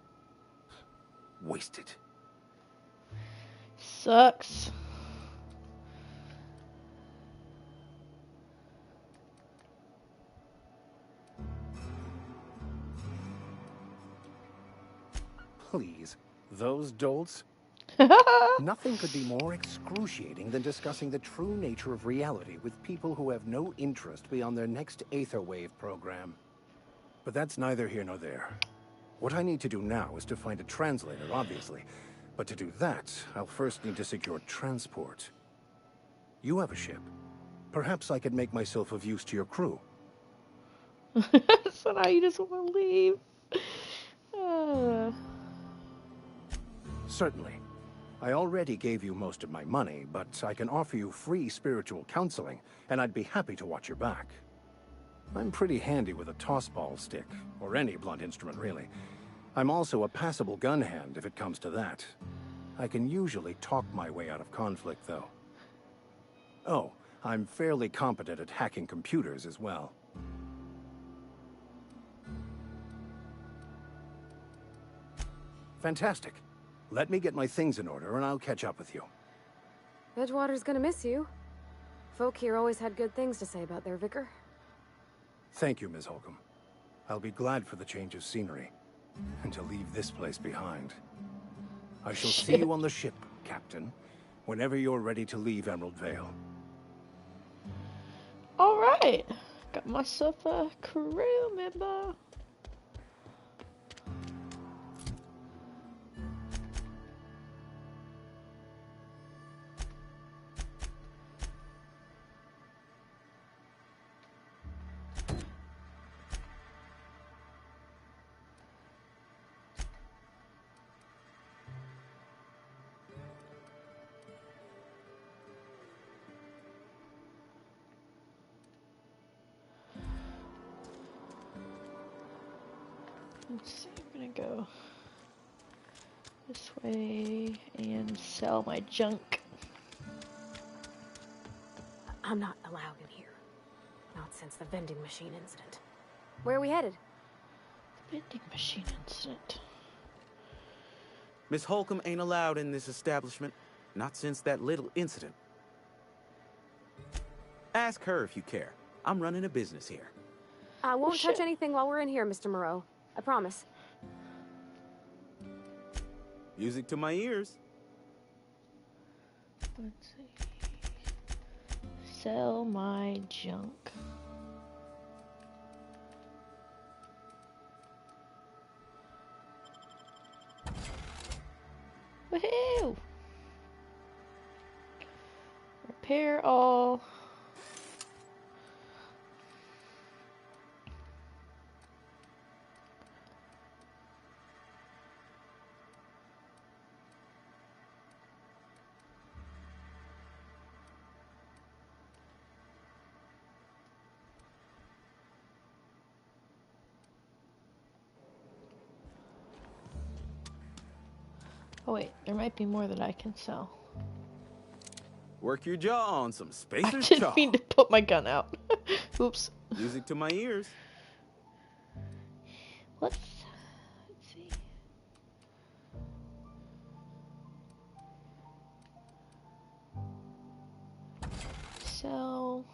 Wasted. Sucks. Please, those dolts? Nothing could be more excruciating than discussing the true nature of reality with people who have no interest beyond their next Aetherwave program. But that's neither here nor there. What I need to do now is to find a translator, obviously. But to do that, I'll first need to secure transport. You have a ship. Perhaps I could make myself of use to your crew. So now you just want to leave. Certainly. I already gave you most of my money, but I can offer you free spiritual counseling, and I'd be happy to watch your back. I'm pretty handy with a tossball stick, or any blunt instrument, really. I'm also a passable gun hand, if it comes to that. I can usually talk my way out of conflict, though. Oh, I'm fairly competent at hacking computers as well. Fantastic. Let me get my things in order, and I'll catch up with you. Edgewater's gonna miss you. Folk here always had good things to say about their vicar. Thank you, Ms. Holcomb. I'll be glad for the change of scenery, and to leave this place behind. I shall see you on the ship, Captain, whenever you're ready to leave Emerald Vale. Alright. Got myself a crew member. Let's see, I'm gonna go this way and sell my junk. I'm not allowed in here. Not since the vending machine incident. Where are we headed? Vending machine incident. Miss Holcomb ain't allowed in this establishment. Not since that little incident. Ask her if you care. I'm running a business here. I won't touch anything while we're in here, Mr. Moreau. I promise. Music to my ears. Let's see. Sell my junk. Woohoo! Repair all. Oh wait, there might be more that I can sell. Work your jaw on some I Spacer's didn't Chaw. mean to put my gun out. Oops. Music to my ears. Let's see. So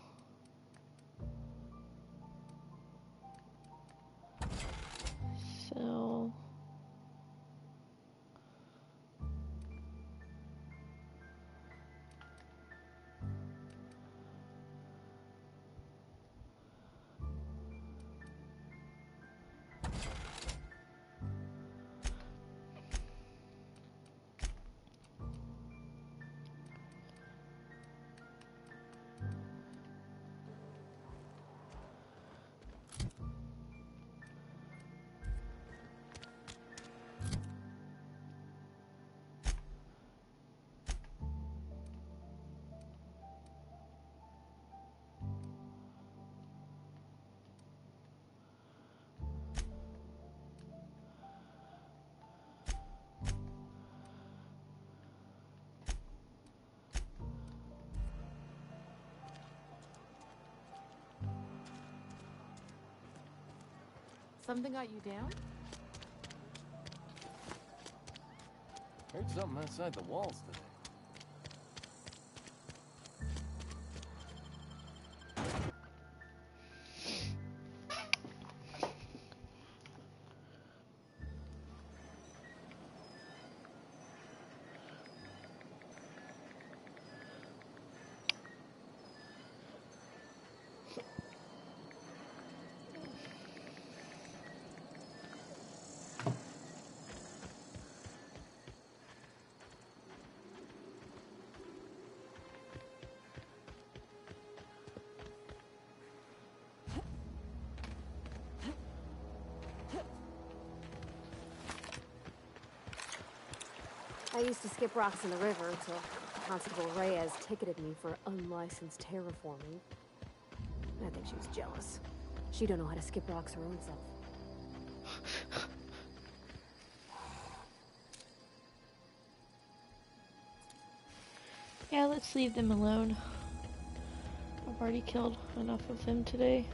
Something got you down? Heard something outside the walls today. I used to skip rocks in the river until Constable Reyes ticketed me for unlicensed terraforming. I think she was jealous. She don't know how to skip rocks her own self. yeah, let's leave them alone. I've already killed enough of them today.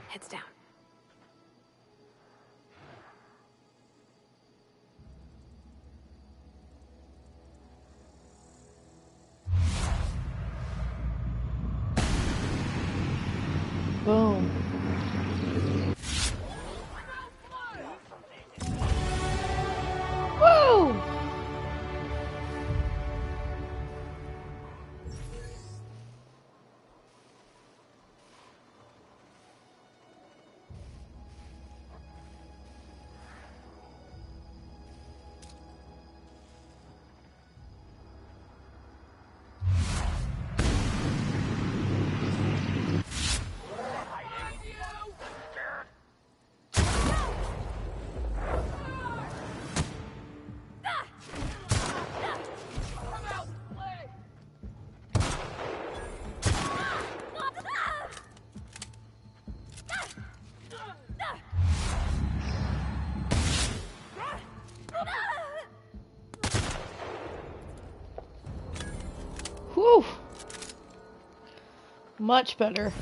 Heads down. Boom. Woo! Whew. Much better.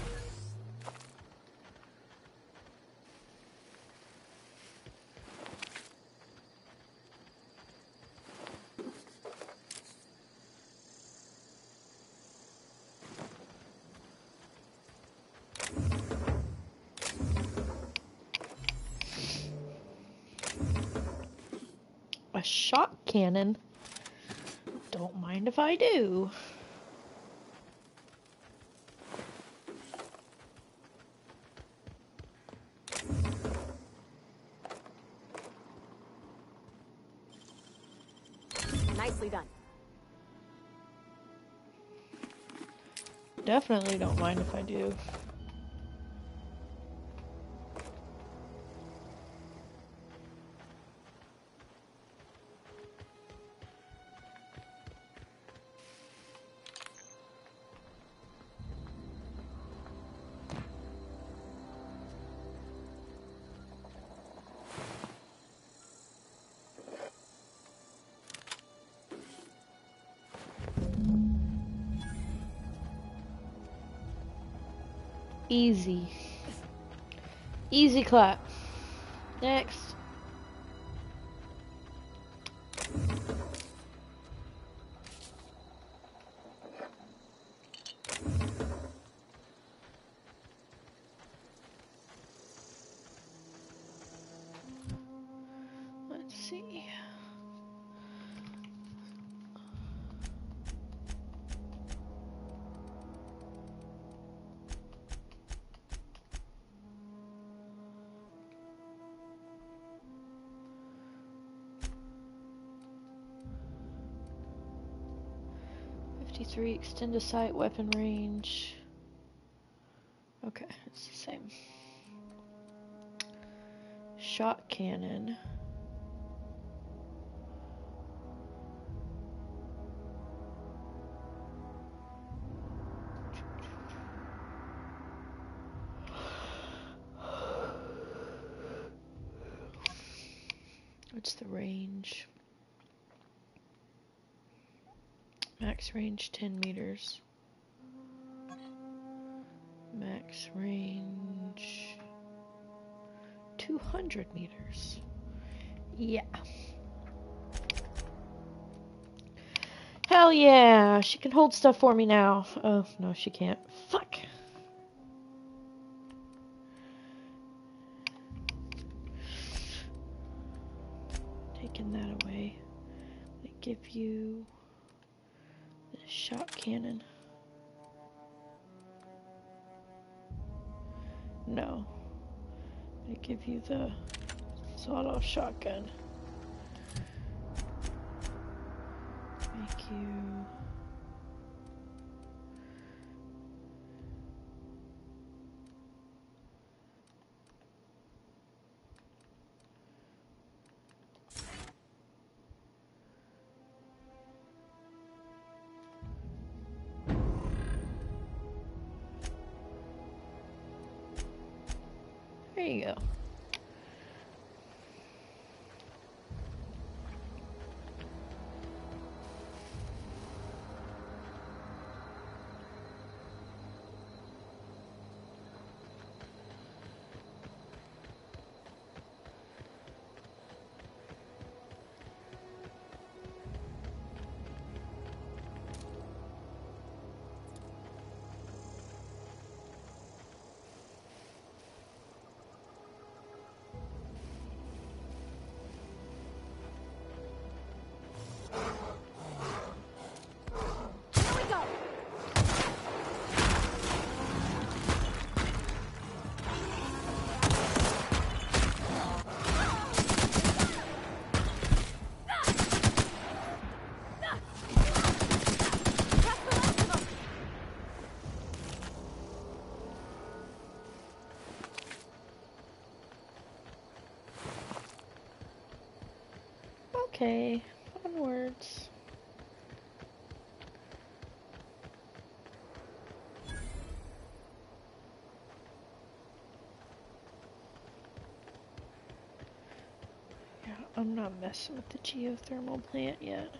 A shock cannon? Don't mind if I do. Nicely done. Definitely don't mind if I do. Easy. Easy clap. Next. Let's see. Extend to sight weapon range. Okay, it's the same. Shot cannon. What's the range? Max range 10 meters. Max range 200 meters. Yeah. Hell yeah! She can hold stuff for me now. Oh, no, she can't. Fuck! Taking that away. They give you the shot cannon. No. They give you the sawed-off shotgun. Make you... There you go. Okay, onwards. Yeah, I'm not messing with the geothermal plant yet.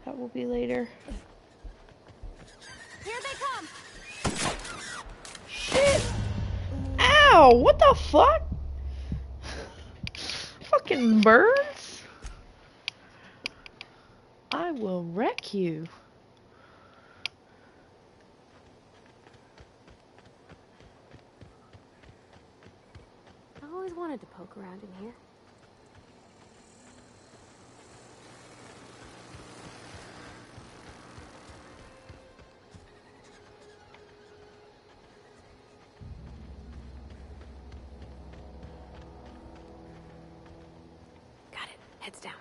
That will be later. Here they come! Shit! Ow! What the fuck? Fucking birds? I will wreck you. I always wanted to poke around in here. Got it. Heads down.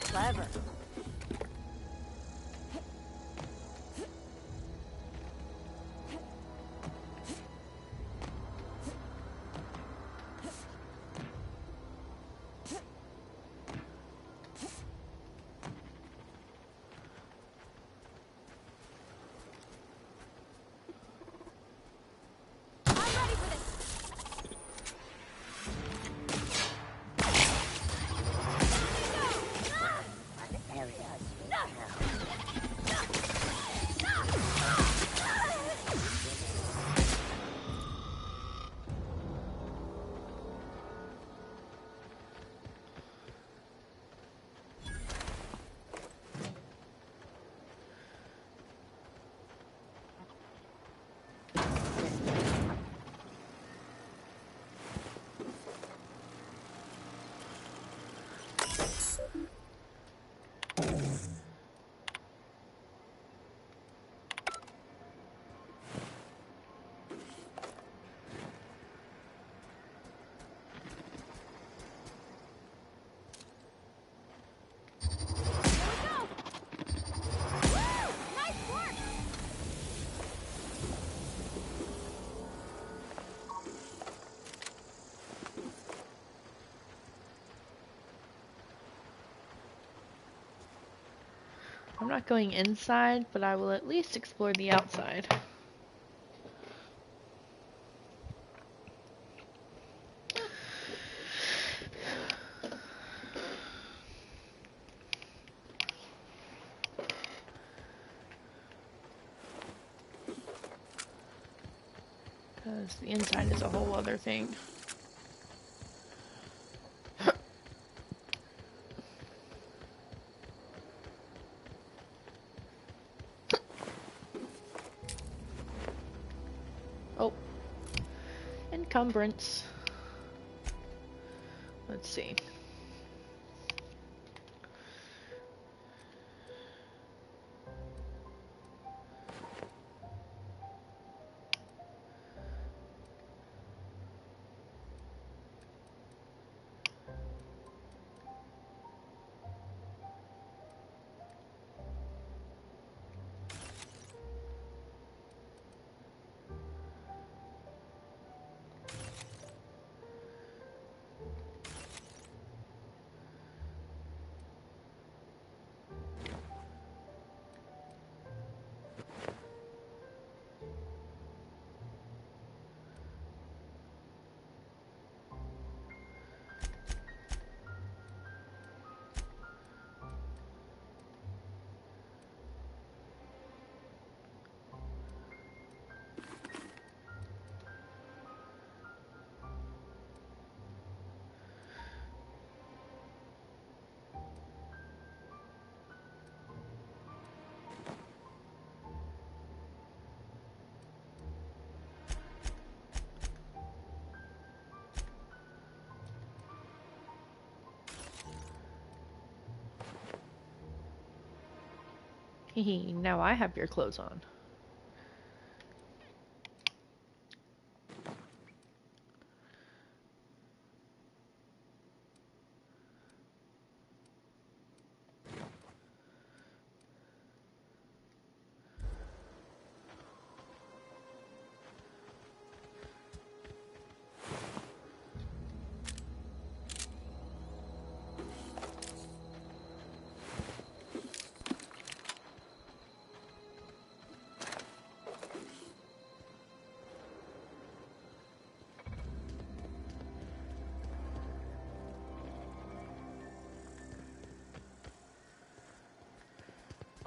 Clever. I'm not going inside, but I will at least explore the outside. Because the inside is a whole other thing. Oh. Encumbrance. Let's see. Hehe, now I have your clothes on.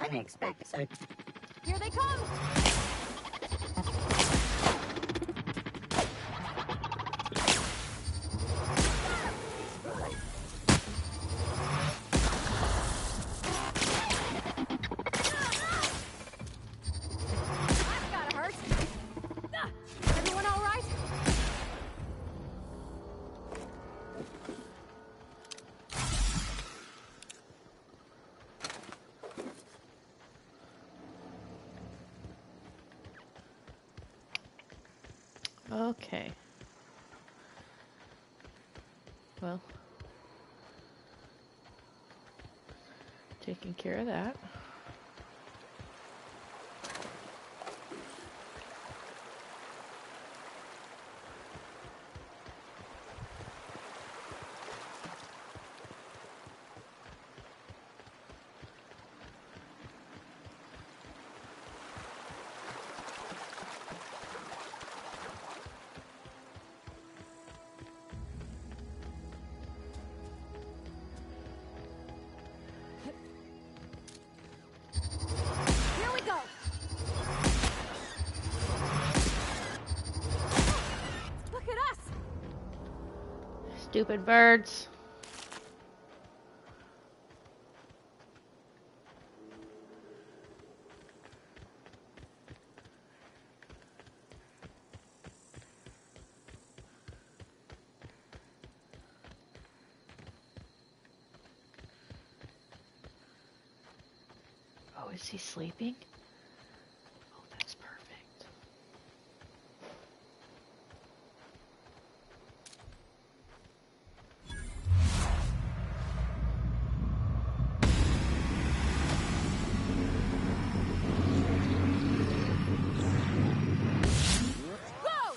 Unexpected. Here they come! That's gotta hurt. Everyone all right? Okay. Well, taking care of that. Here we go! Look at us! Stupid birds. Oh, is he sleeping? Oh, that's perfect. Go!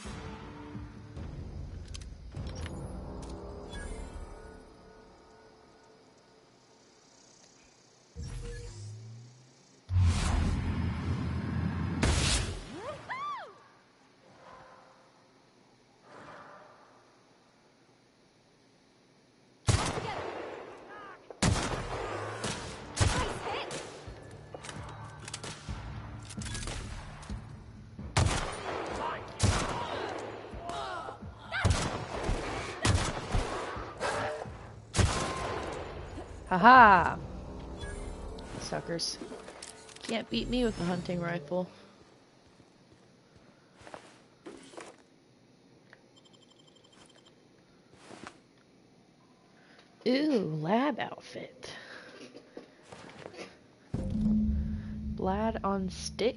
Haha! Suckers. Can't beat me with a hunting rifle. Ooh, lab outfit. Blood on stick.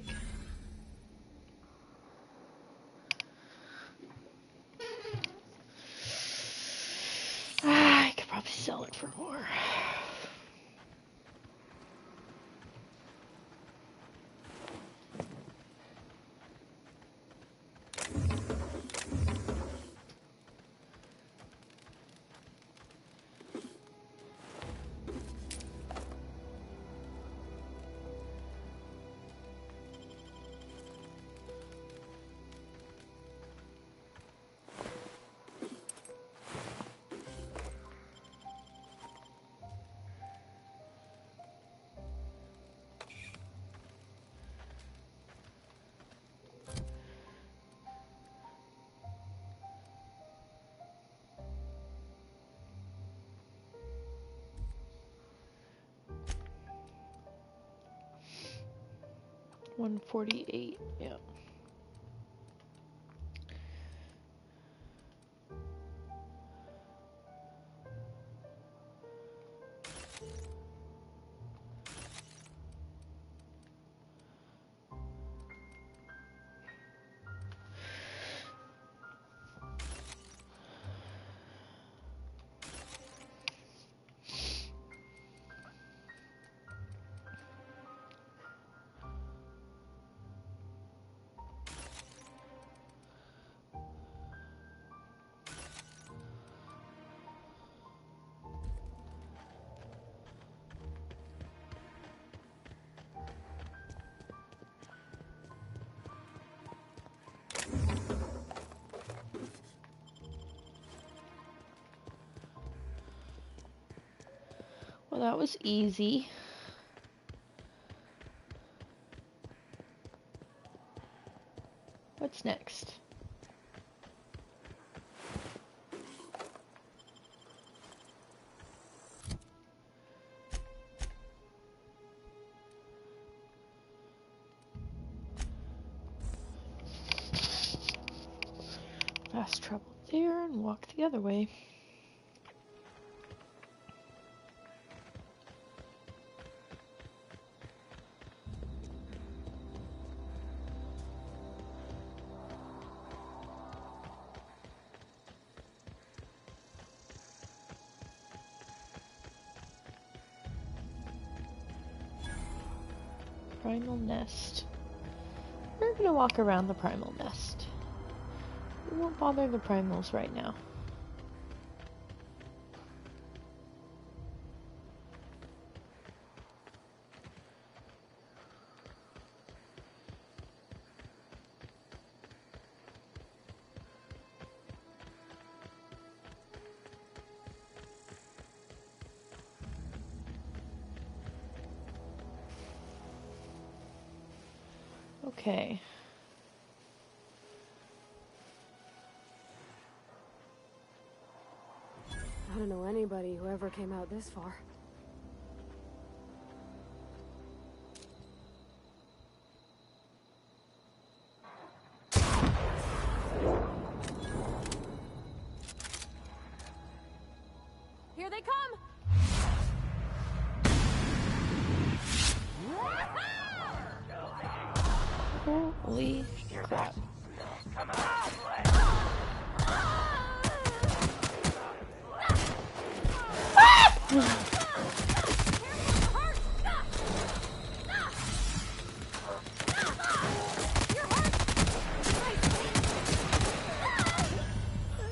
I could probably sell it for more. $148, yeah. Well, that was easy. What's next? Fast travel there and walk the other way. Primal nest. We're gonna walk around the primal nest. We won't bother the primals right now. Okay. I don't know anybody who ever came out this far. Here they come! Holy crap. Come on,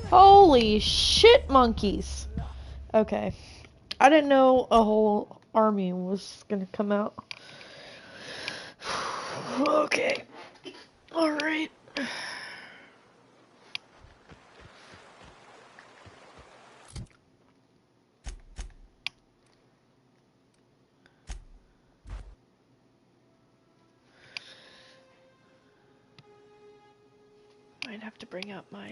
Holy shit, monkeys. Okay. I didn't know a whole army was gonna come out. Okay. Alright. Might have to bring up my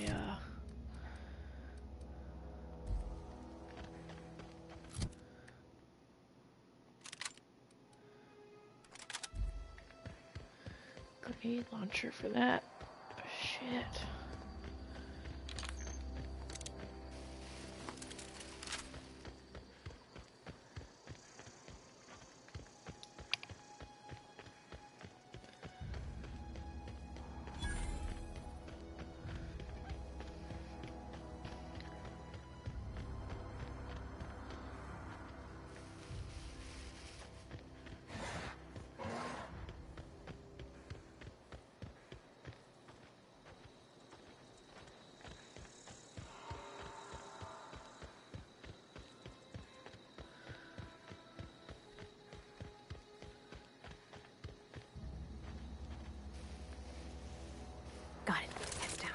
Grenade launcher for that. Shit. Got it. Heads down.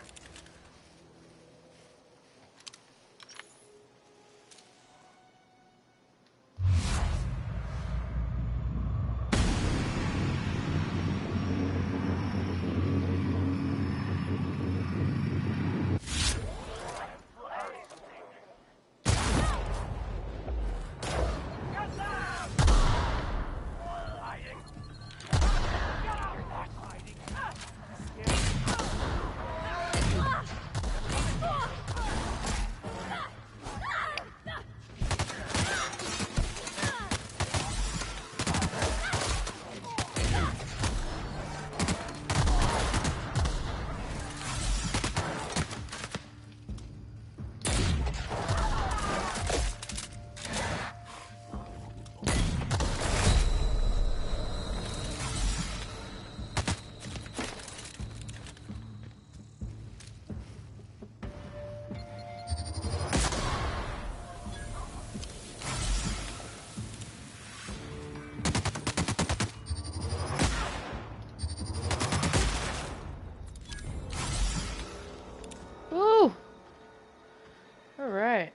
Ooh! Alright.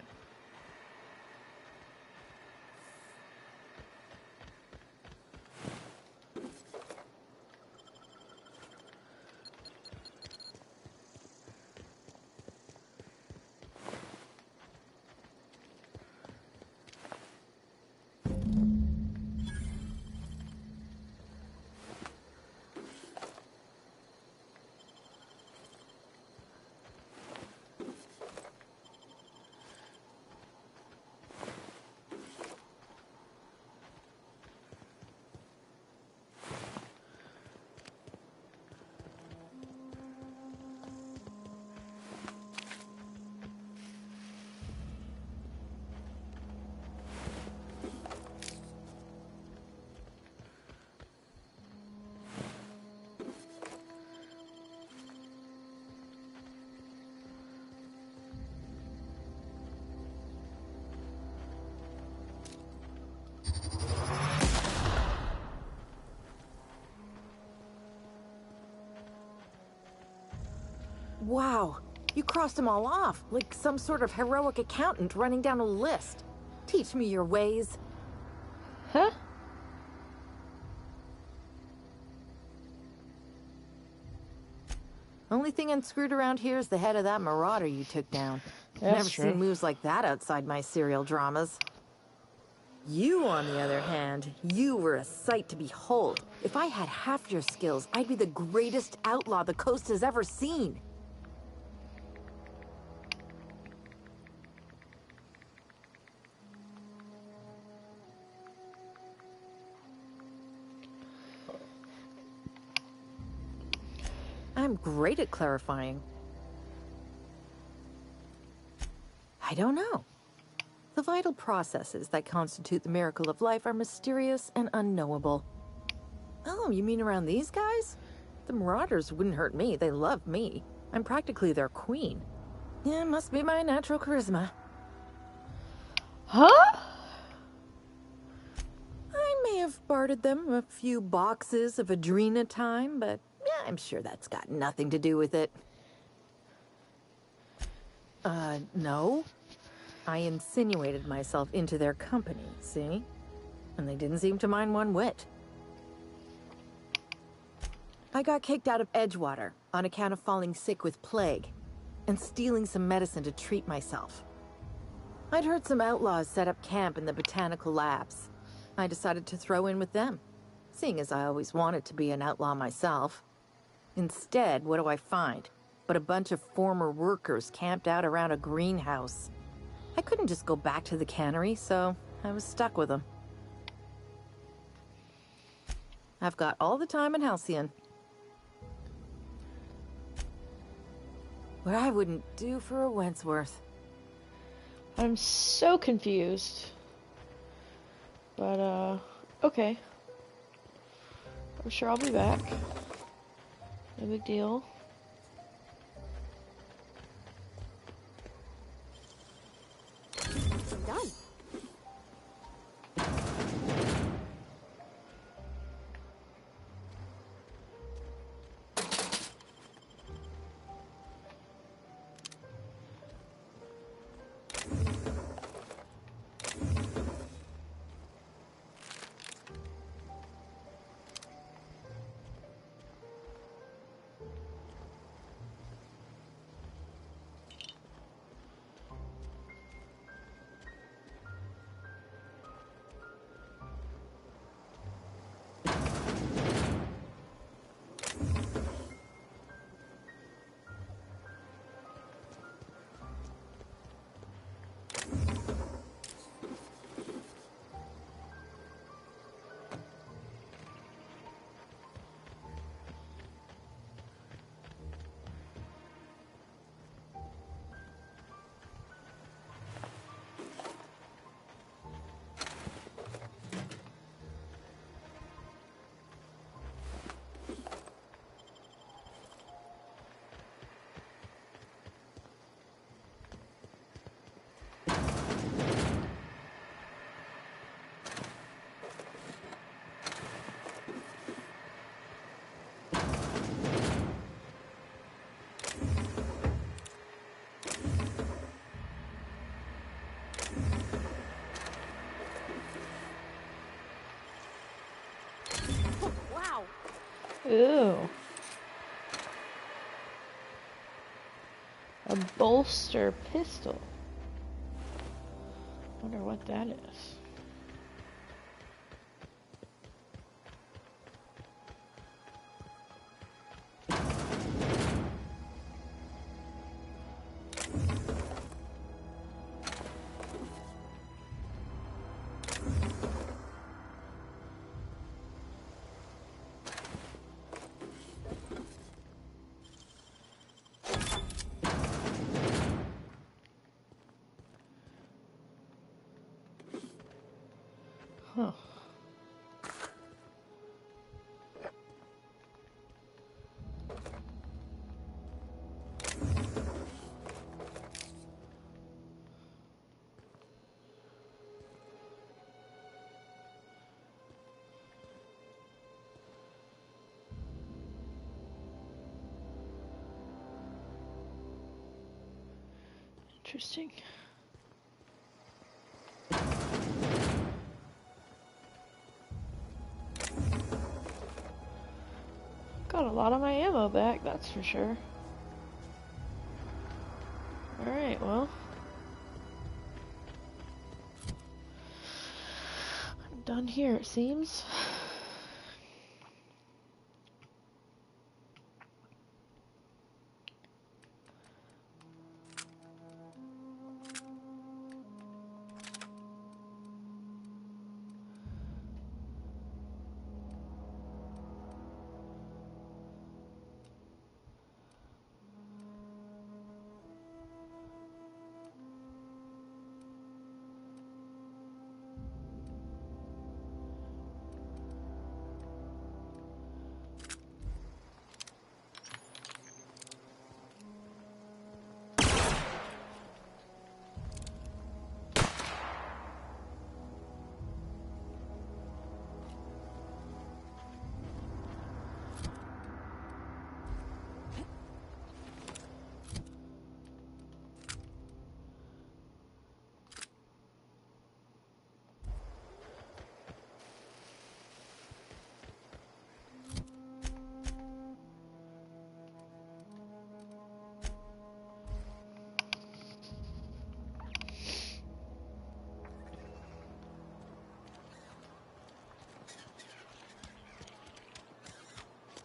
Wow, you crossed them all off, like some sort of heroic accountant running down a list. Teach me your ways. Huh? Only thing unscrewed around here is the head of that marauder you took down. That's Never true. seen moves like that outside my serial dramas. You, on the other hand, you were a sight to behold. If I had half your skills, I'd be the greatest outlaw the coast has ever seen. I'm great at clarifying. I don't know. The vital processes that constitute the miracle of life are mysterious and unknowable. Oh, you mean around these guys? The Marauders wouldn't hurt me. They love me. I'm practically their queen. Yeah, must be my natural charisma. Huh? I may have bartered them a few boxes of Adrena time, but yeah, I'm sure that's got nothing to do with it. No. I insinuated myself into their company, see? And they didn't seem to mind one whit. I got kicked out of Edgewater on account of falling sick with plague and stealing some medicine to treat myself. I'd heard some outlaws set up camp in the botanical labs. I decided to throw in with them, seeing as I always wanted to be an outlaw myself. Instead, what do I find? But a bunch of former workers camped out around a greenhouse. I couldn't just go back to the cannery, so I was stuck with them. I've got all the time in Halcyon. What I wouldn't do for a Wentworth. I'm so confused. But, okay. I'm sure I'll be back. No big deal. I'm done. Wow. Ooh. A bolster pistol. Wonder what that is. Huh. Interesting. Got a lot of my ammo back, that's for sure. Alright, well. I'm done here, it seems.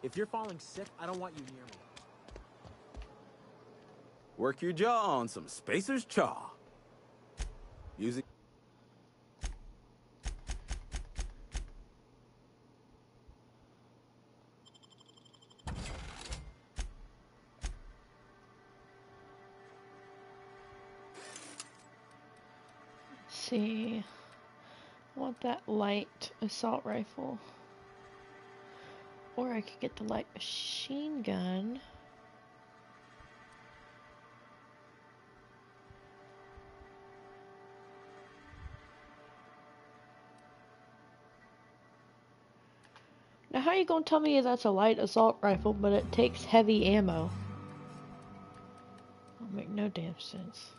If you're falling sick, I don't want you near me. Work your jaw on some Spacer's Chaw. Using... See, I want that light assault rifle, or I could get the light machine gun. Now how are you gonna tell me that's a light assault rifle but it takes heavy ammo? That'll make no damn sense.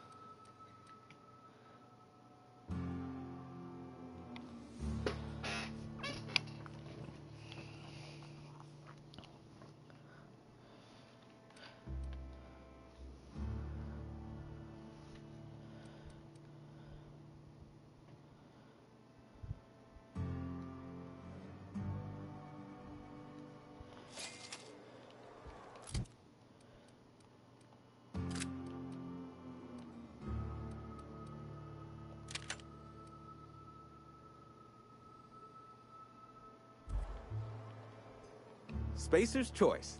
Spacer's Choice.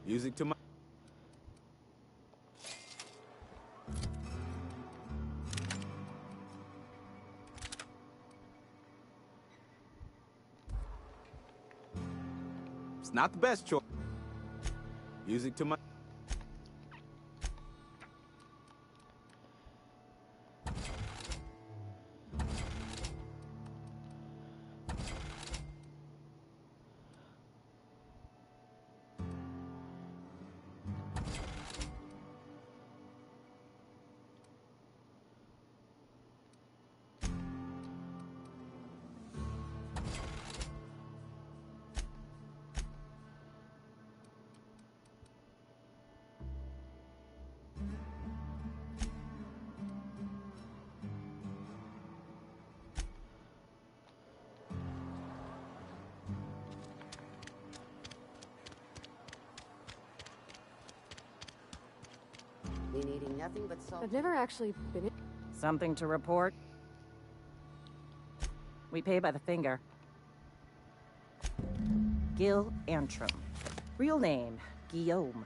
Music to my... It's not the best choice. Music to my... Been eating nothing but salt. I've never actually been in. Something to report? We pay by the finger. Gil Antrim. Real name, Guillaume.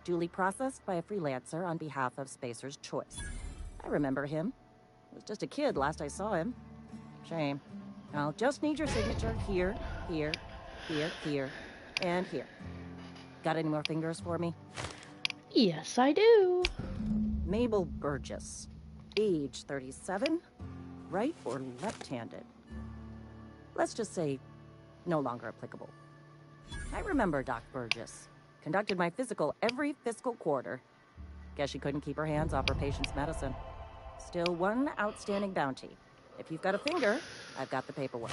Duly processed by a freelancer on behalf of Spacer's Choice. I remember him. Was just a kid last I saw him. Shame. I'll just need your signature here, here, here, here, and here. Got any more fingers for me? Yes, I do. Mabel Burgess. Age 37. Right or left-handed? Let's just say no longer applicable. I remember Doc Burgess. Conducted my physical every fiscal quarter. Guess she couldn't keep her hands off her patient's medicine. Still one outstanding bounty. If you've got a finger, I've got the paperwork.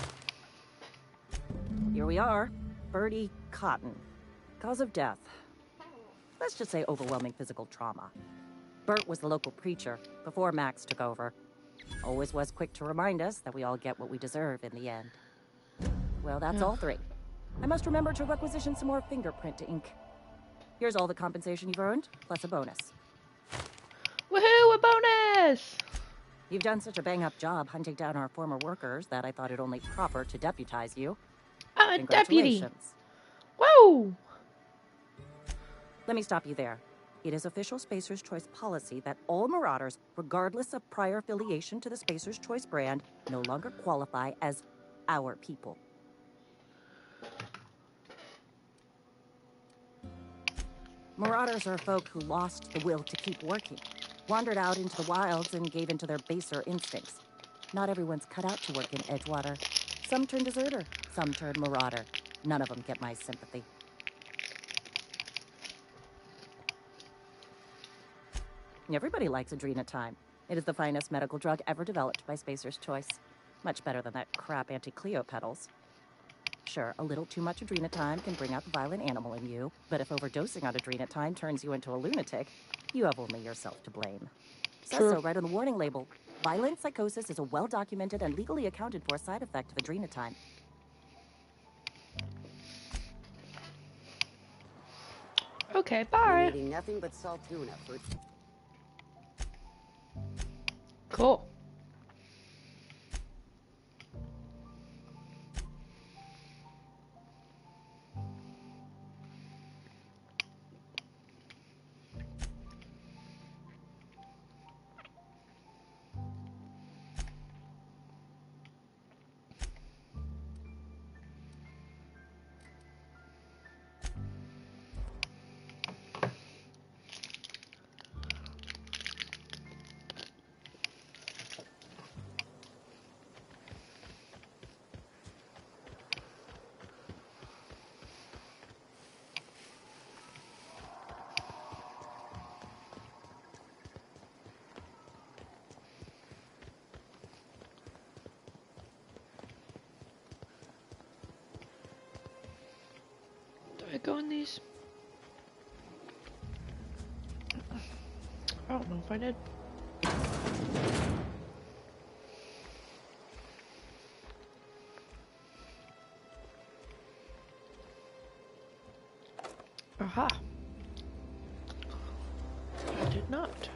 Here we are. Bertie Cotton. Cause of death. Let's just say overwhelming physical trauma. Bert was the local preacher before Max took over. Always was quick to remind us that we all get what we deserve in the end. Well, that's all three. I must remember to requisition some more fingerprint ink. Here's all the compensation you've earned, plus a bonus. Woohoo, a bonus! You've done such a bang-up job hunting down our former workers that I thought it only proper to deputize you. Deputy! Congratulations. Whoa! Let me stop you there. It is official Spacer's Choice policy that all Marauders, regardless of prior affiliation to the Spacer's Choice brand, no longer qualify as our people. Marauders are folk who lost the will to keep working, wandered out into the wilds and gave into their baser instincts. Not everyone's cut out to work in Edgewater. Some turn deserter, some turn marauder. None of them get my sympathy. Everybody likes Adrenatime. It is the finest medical drug ever developed by Spacer's Choice. Much better than that crap anti-Cleo pedals. Sure, a little too much Adrenatime can bring out the violent animal in you, but if overdosing on Adrenatime turns you into a lunatic, you have only yourself to blame. Says so right on the warning label. Violent psychosis is a well-documented and legally accounted for side effect of Adrenatime. Okay, I'm bye. eating nothing but salt tuna for... Cool. Do I go in these? I don't know if I did. Aha. I did not.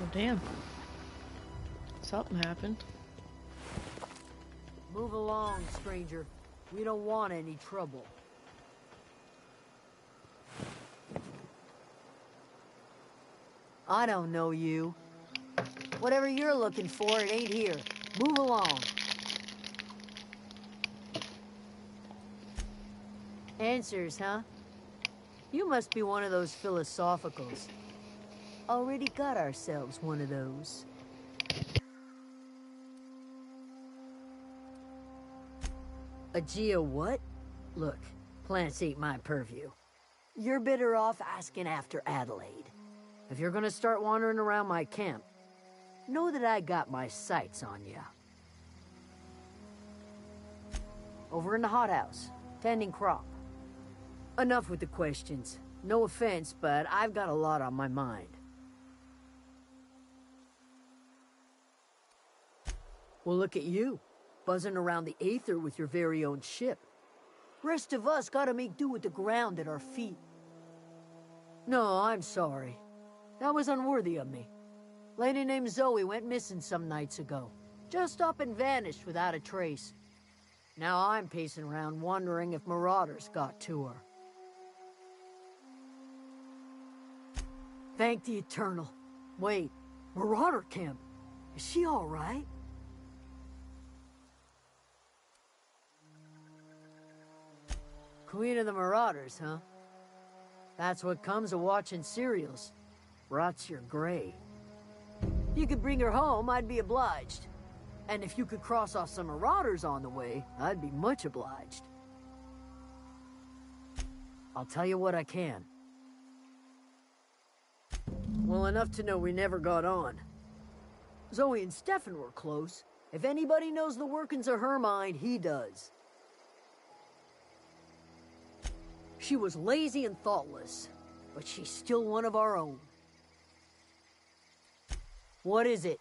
Oh, damn. Something happened. Move along, stranger. We don't want any trouble. I don't know you. Whatever you're looking for, it ain't here. Move along. Answers, huh? You must be one of those philosophicals. Already got ourselves one of those. A Geo what? Look, plants ain't my purview. You're better off asking after Adelaide. If you're gonna start wandering around my camp, know that I got my sights on ya. Over in the hothouse, tending crop. Enough with the questions. No offense, but I've got a lot on my mind. Well, look at you, buzzing around the Aether with your very own ship. Rest of us gotta make do with the ground at our feet. No, I'm sorry. That was unworthy of me. Lady named Zoe went missing some nights ago. Just up and vanished without a trace. Now I'm pacing around wondering if marauders got to her. Thank the Eternal. Wait, Marauder Camp. Is she all right? Queen of the Marauders, huh? That's what comes of watching serials. Rots your gray. You could bring her home, I'd be obliged. And if you could cross off some Marauders on the way, I'd be much obliged. I'll tell you what I can. Well, enough to know we never got on. Zoe and Stefan were close. If anybody knows the workings of her mind, he does. She was lazy and thoughtless, but she's still one of our own. What is it?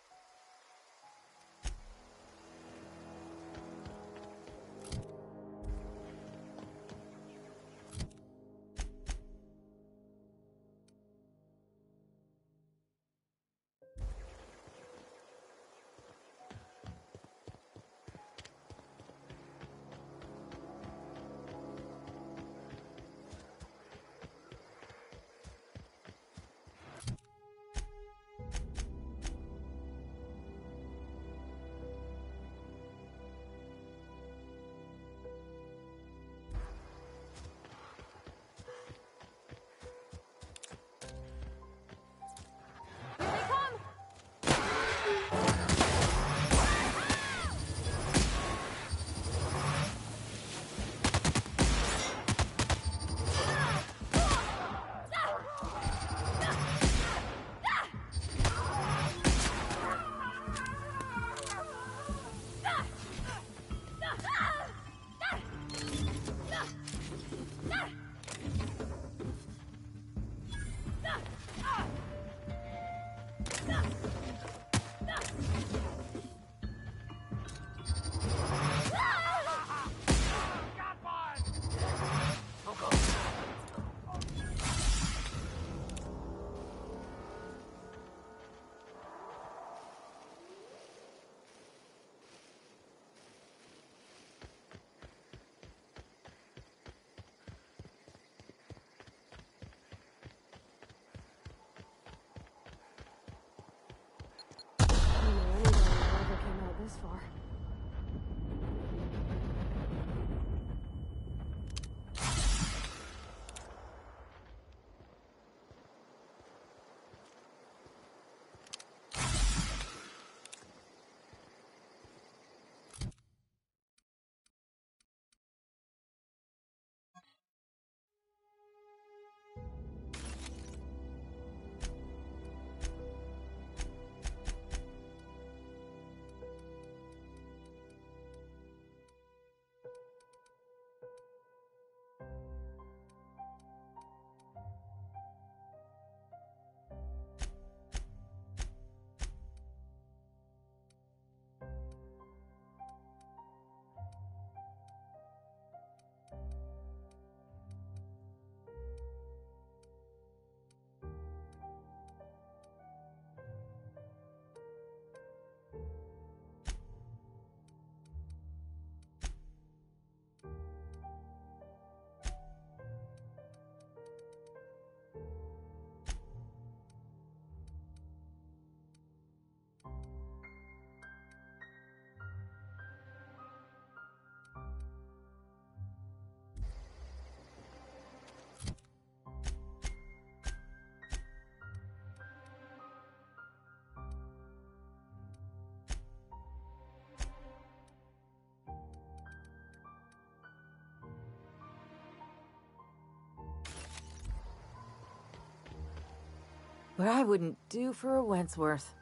What I wouldn't do for a Wentworth.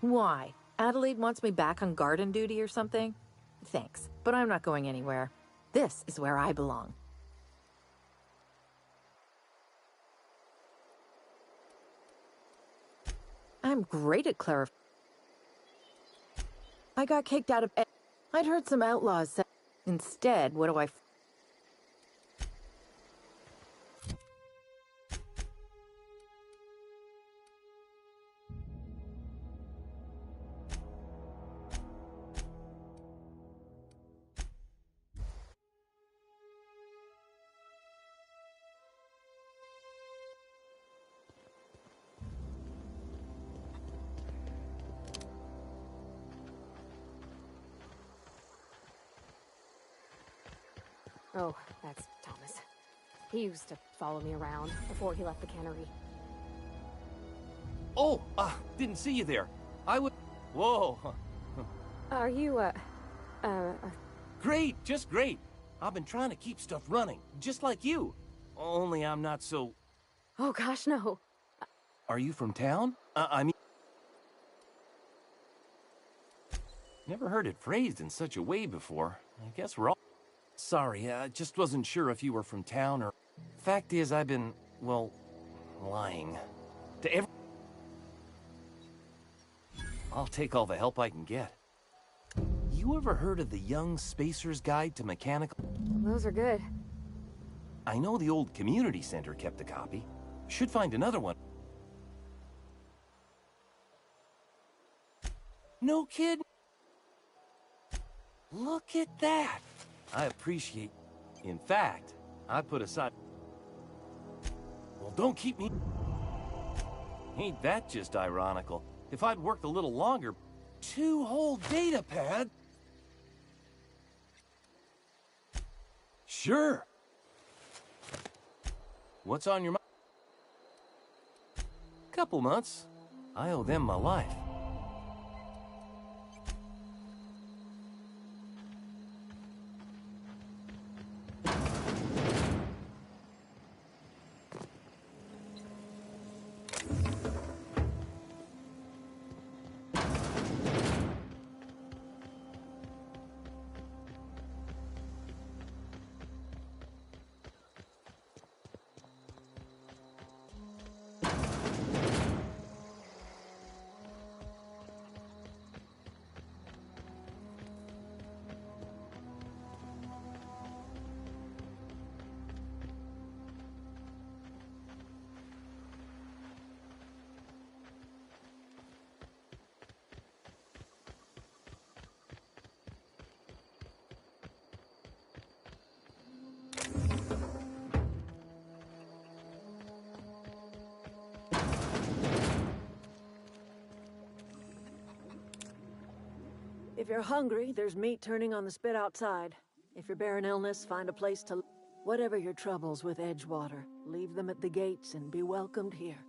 Why? Adelaide wants me back on garden duty or something? Thanks, but I'm not going anywhere. This is where I belong. I'm great at clarifying. I got kicked out of... I'd heard some outlaws say... Instead, what do I... Oh, that's Thomas. He used to follow me around before he left the cannery. Oh, didn't see you there. I would... Whoa. Are you, Great, just great. I've been trying to keep stuff running, just like you. Only I'm not so... Oh gosh, no. Are you from town? I mean... Never heard it phrased in such a way before. I guess we're all... Sorry, I just wasn't sure if you were from town or... Fact is, I've been, well, lying. To every... I'll take all the help I can get. You ever heard of the Young Spacer's Guide to Mechanical... Those are good. I know the old community center kept a copy. Should find another one. No kid. Look at that. I appreciate... In fact, I put aside... Well, don't keep me... Ain't that just ironical? If I'd worked a little longer... 2 whole data pads? Sure. What's on your mind? Couple months. I owe them my life. If you're hungry, there's meat turning on the spit outside. If you're bearing illness, find a place to... Whatever your troubles with Edgewater, leave them at the gates and be welcomed here.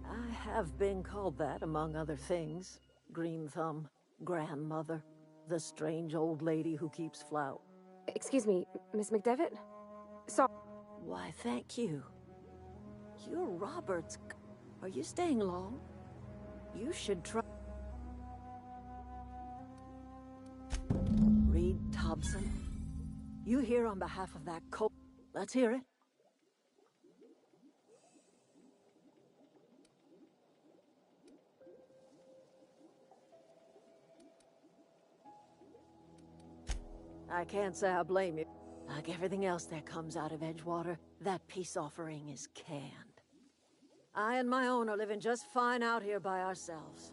I have been called that, among other things. Green Thumb, grandmother, the strange old lady who keeps flout. Excuse me, Miss McDevitt? Why, thank you. You're Robert's... Are you staying long? You should try... Reed Thompson. You here on behalf of that cult? Let's hear it. I can't say I blame you. Like everything else that comes out of Edgewater, that peace offering is canned. I and my own are living just fine out here by ourselves.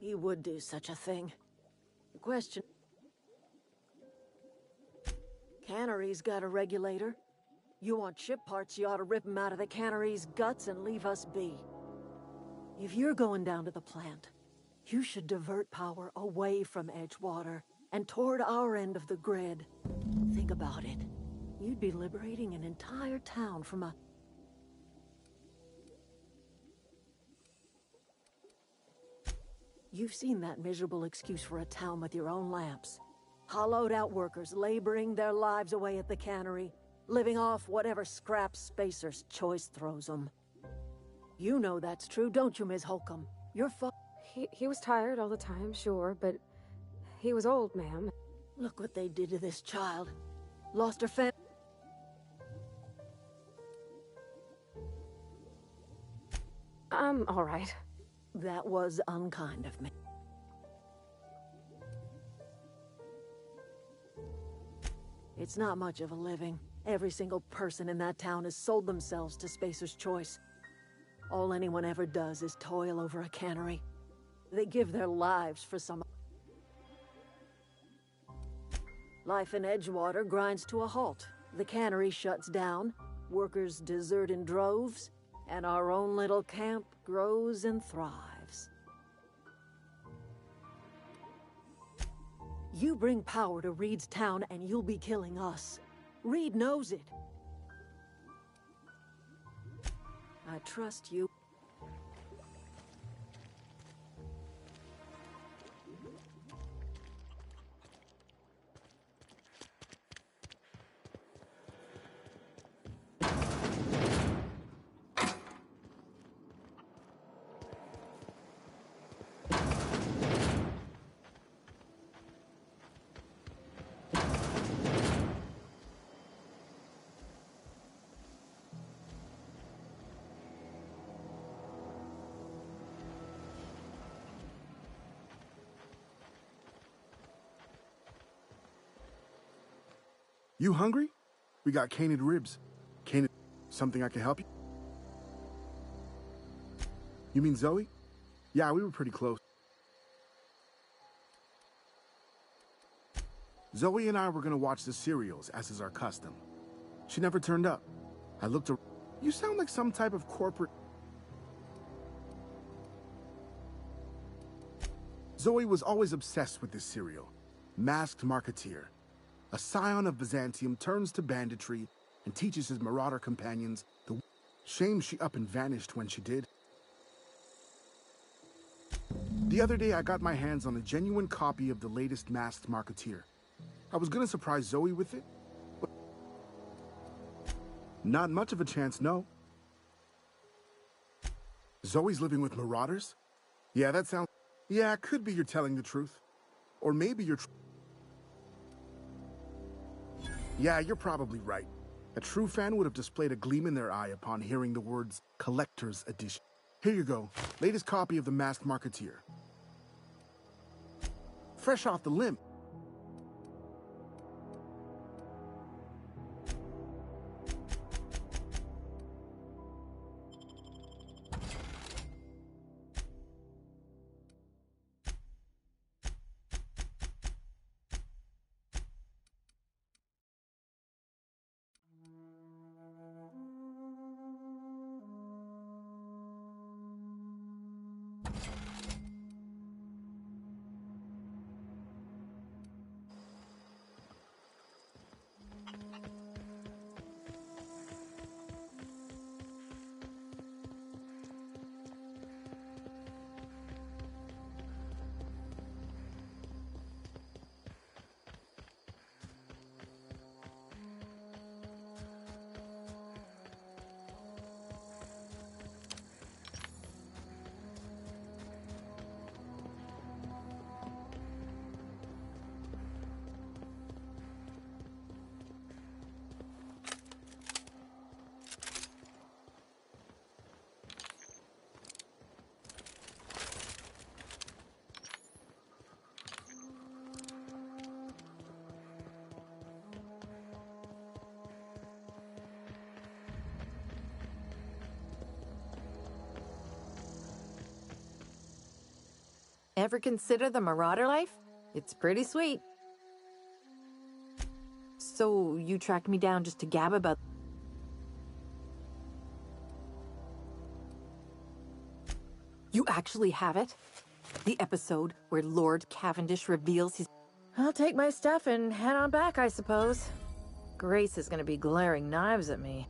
He would do such a thing. The question... Cannery's got a regulator. You want ship parts, you ought to rip them out of the cannery's guts and leave us be. If you're going down to the plant, you should divert power away from Edgewater and toward our end of the grid. Think about it. You'd be liberating an entire town from a... You've seen that miserable excuse for a town with your own lamps. Hollowed out workers laboring their lives away at the cannery, living off whatever scrap Spacer's Choice throws them. You know that's true, don't you, Ms. Holcomb? You're He was tired all the time, sure, but he was old, ma'am. Look what they did to this child. Lost her family. I'm all right. That was unkind of me. It's not much of a living. Every single person in that town has sold themselves to Spacer's Choice. All anyone ever does is toil over a cannery. They give their lives for some... Life in Edgewater grinds to a halt. The cannery shuts down, workers desert in droves, and our own little camp grows and thrives. You bring power to Reed's town and you'll be killing us. Reed knows it. I trust you. You hungry? We got canid ribs. Canid... Something I can help you? You mean Zoe? Yeah, we were pretty close. Zoe and I were gonna watch the serials, as is our custom. She never turned up. I looked around. You sound like some type of corporate... Zoe was always obsessed with this serial. Masked Marketeer. A scion of Byzantium turns to banditry and teaches his marauder companions the... Shame she up and vanished when she did. The other day I got my hands on a genuine copy of the latest Masked Marketeer. I was gonna surprise Zoe with it, but... Not much of a chance, no. Zoe's living with marauders? Yeah, that sounds... Yeah, it could be you're telling the truth. Or maybe you're... Yeah, you're probably right. A true fan would have displayed a gleam in their eye upon hearing the words Collector's Edition. Here you go. Latest copy of the Masked Marketeer. Fresh off the limb. Ever consider the marauder life? It's pretty sweet. So, you tracked me down just to gab about... You actually have it? The episode where Lord Cavendish reveals his... I'll take my stuff and head on back, I suppose. Grace is gonna be glaring knives at me.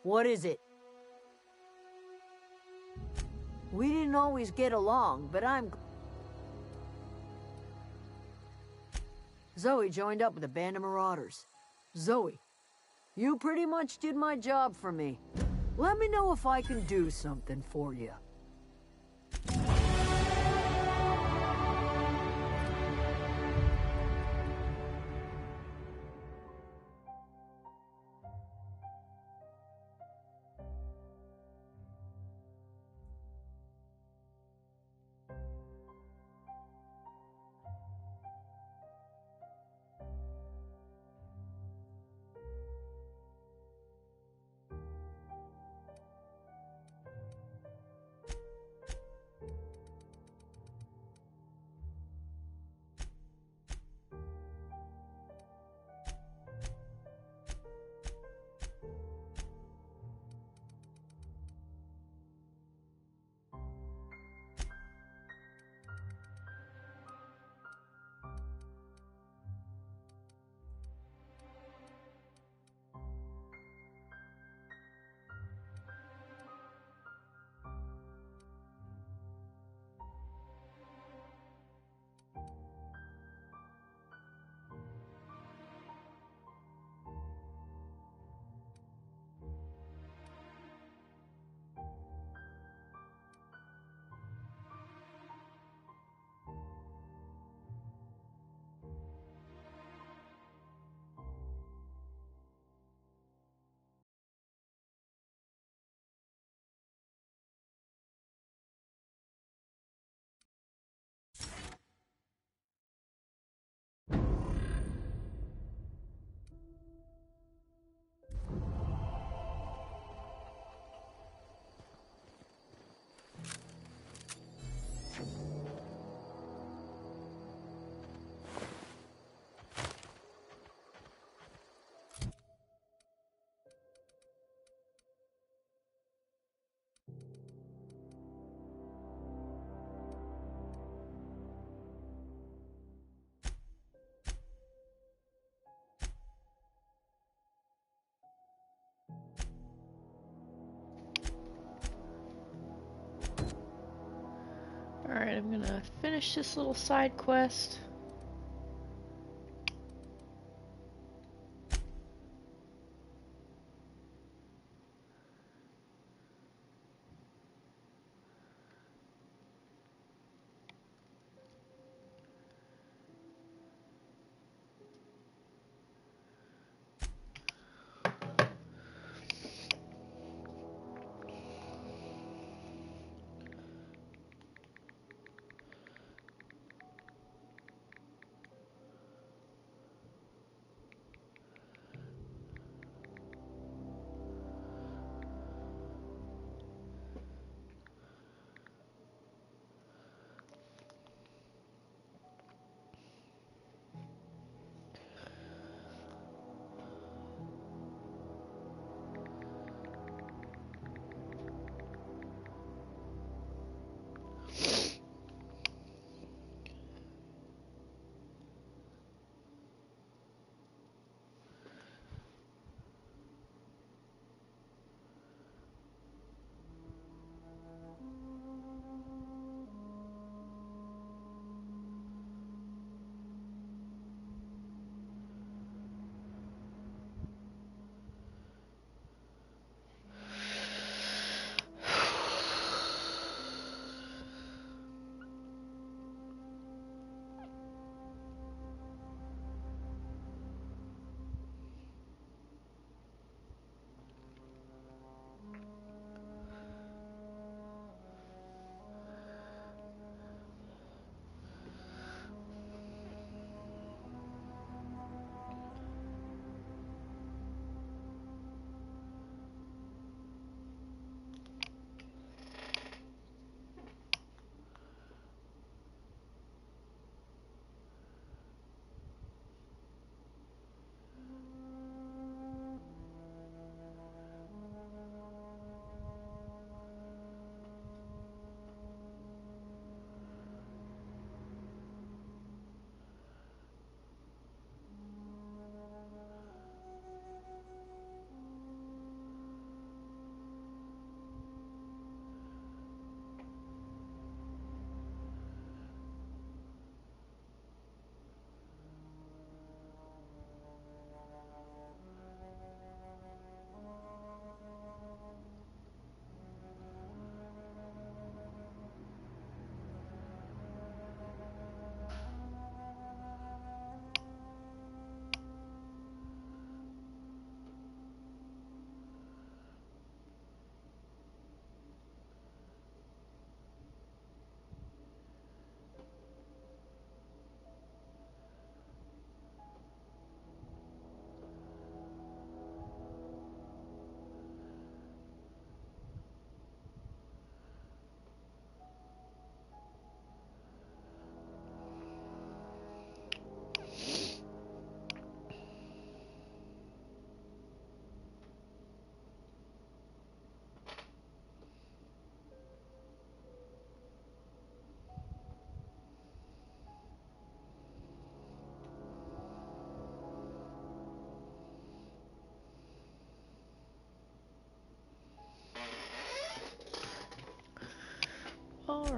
What is it? We didn't always get along, but Zoe joined up with a band of marauders. Zoe, you pretty much did my job for me. Let me know if I can do something for you. Alright, I'm gonna finish this little side quest.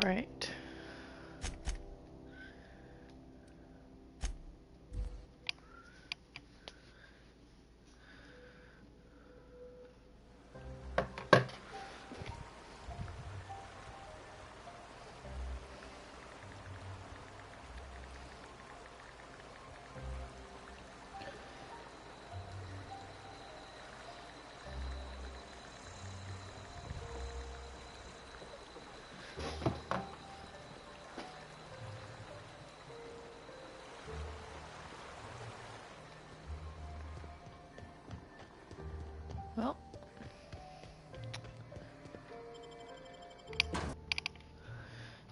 Right. Well.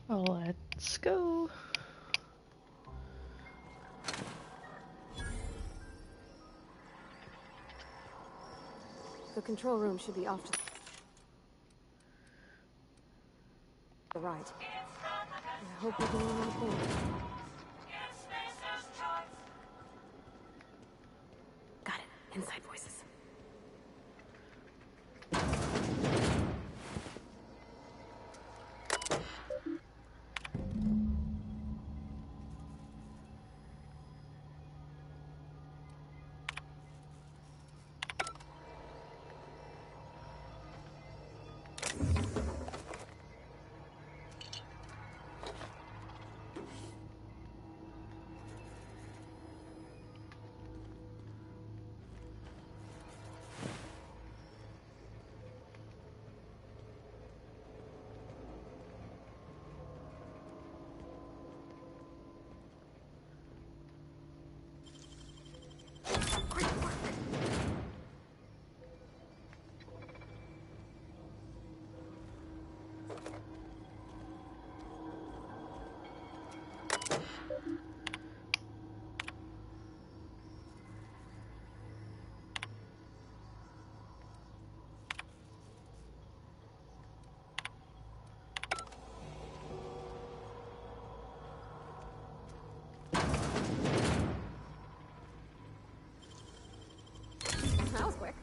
Let's go. The control room should be off to the right. I hope we're doing on board. Got it. Inside voices. That was quick.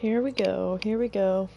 Here we go, here we go.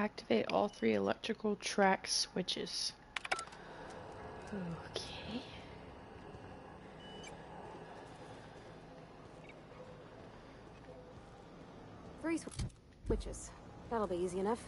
Activate all 3 electrical track switches. Okay. Three switches. That'll be easy enough.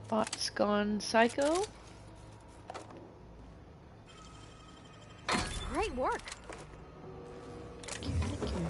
Bot's gone psycho. Great work. Thank you.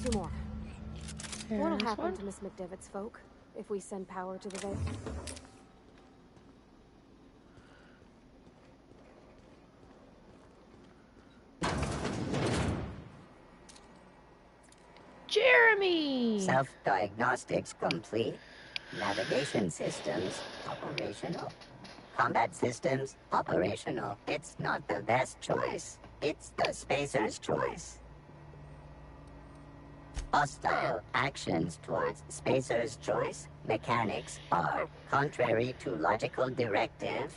Two more. What'll There's happen one. to Miss McDevitt's folk if we send power to the Veil? Jeremy! Self-diagnostics complete. Navigation systems operational. Combat systems operational. It's not the best choice. It's the Spacer's choice. Hostile actions towards Spacer's choice mechanics are contrary to logical directive.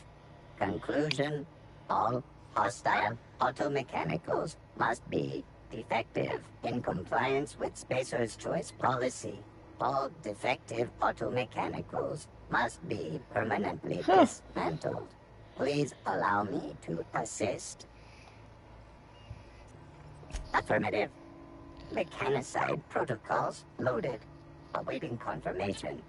Conclusion: all hostile automechanicals must be defective in compliance with Spacer's choice policy. All defective automechanicals must be permanently dismantled. Please allow me to assist. Affirmative. Mechanicide protocols loaded. awaiting confirmation.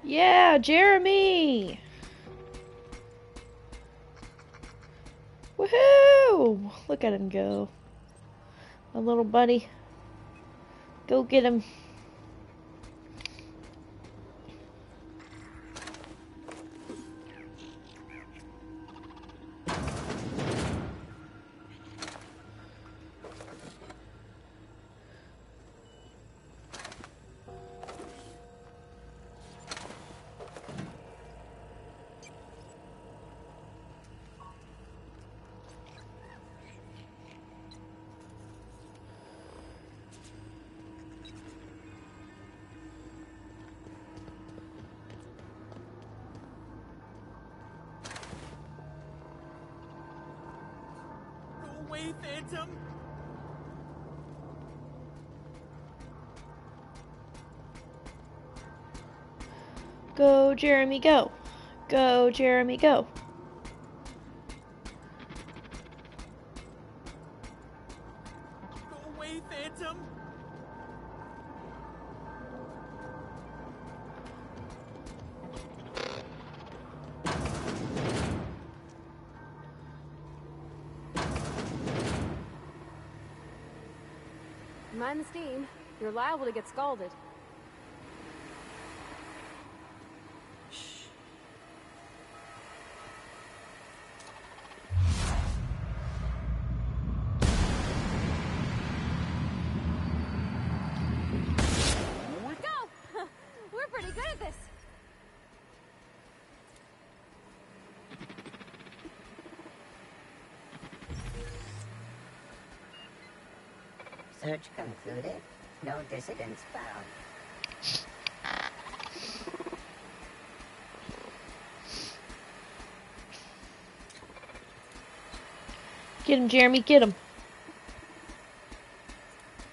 Yeah, Jeremy! Woohoo! Look at him go. My little buddy. Go get him. away, Phantom! Go, Jeremy, go. Go, Jeremy, go. Go away, Phantom! Mind the steam. You're liable to get scalded. Go! We're pretty good at this. Search concluded. No dissidents found. Get him, Jeremy, get him.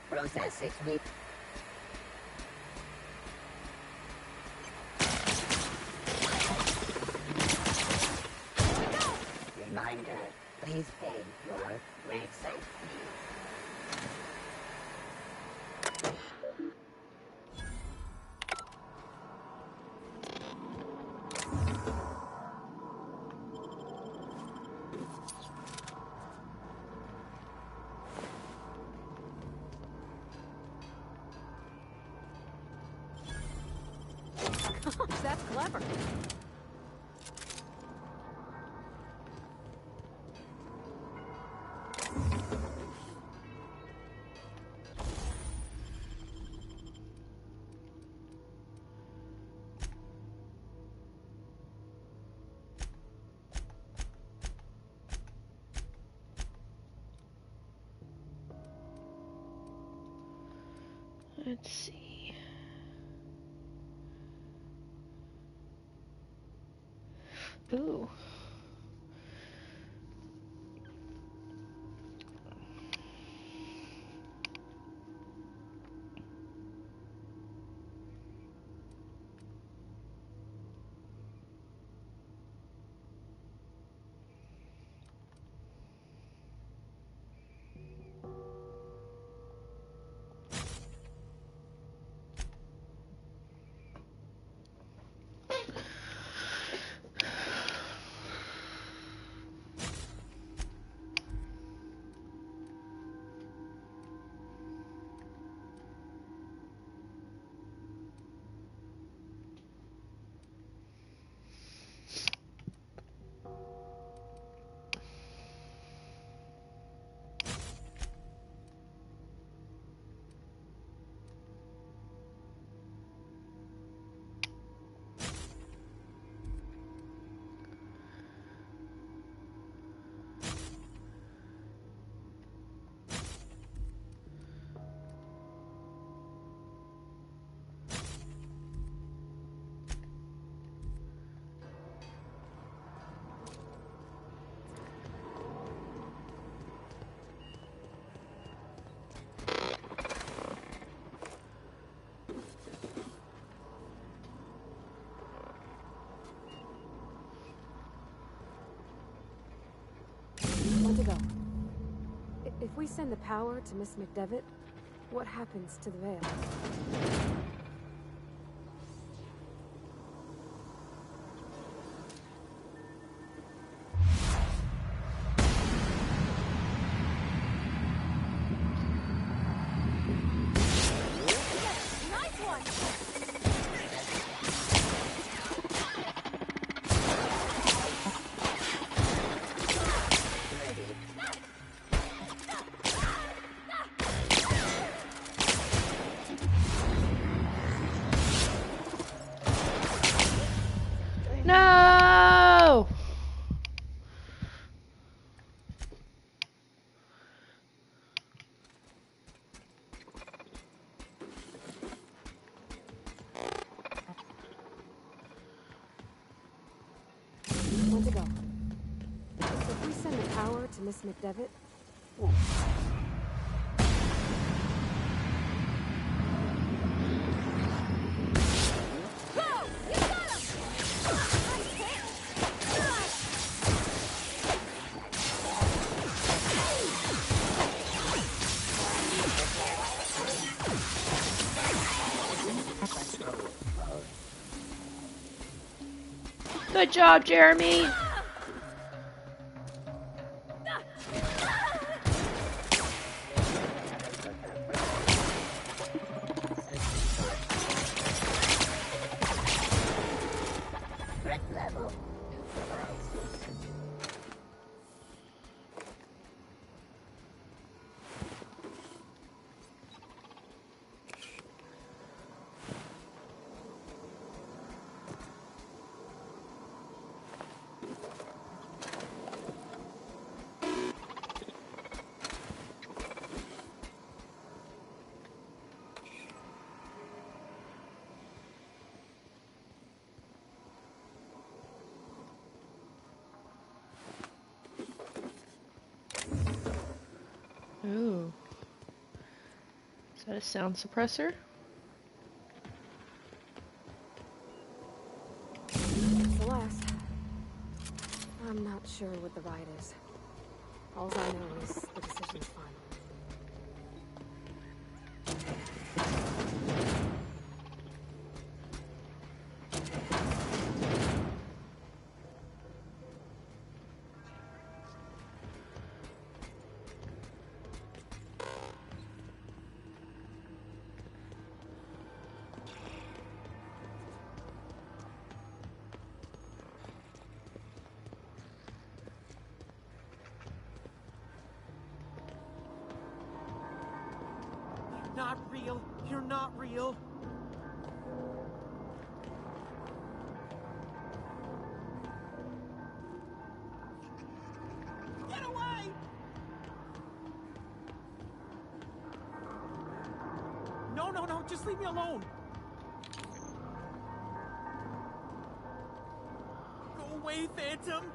Process 6 weeks. Reminder, please pay your gravesite fee. Gosh, that's clever. Let's see. Ooh. If we send the power to Miss McDevitt, what happens to the Veil? No! When to go? If we send the power to Miss McDevitt, Good job, Jeremy. Threat level. Ooh. Is that a sound suppressor? Celeste. I'm not sure what the ride is. All I know is the decision's final. Not real. You're not real. Get away! No, no, no. Just leave me alone. Go away, Phantom.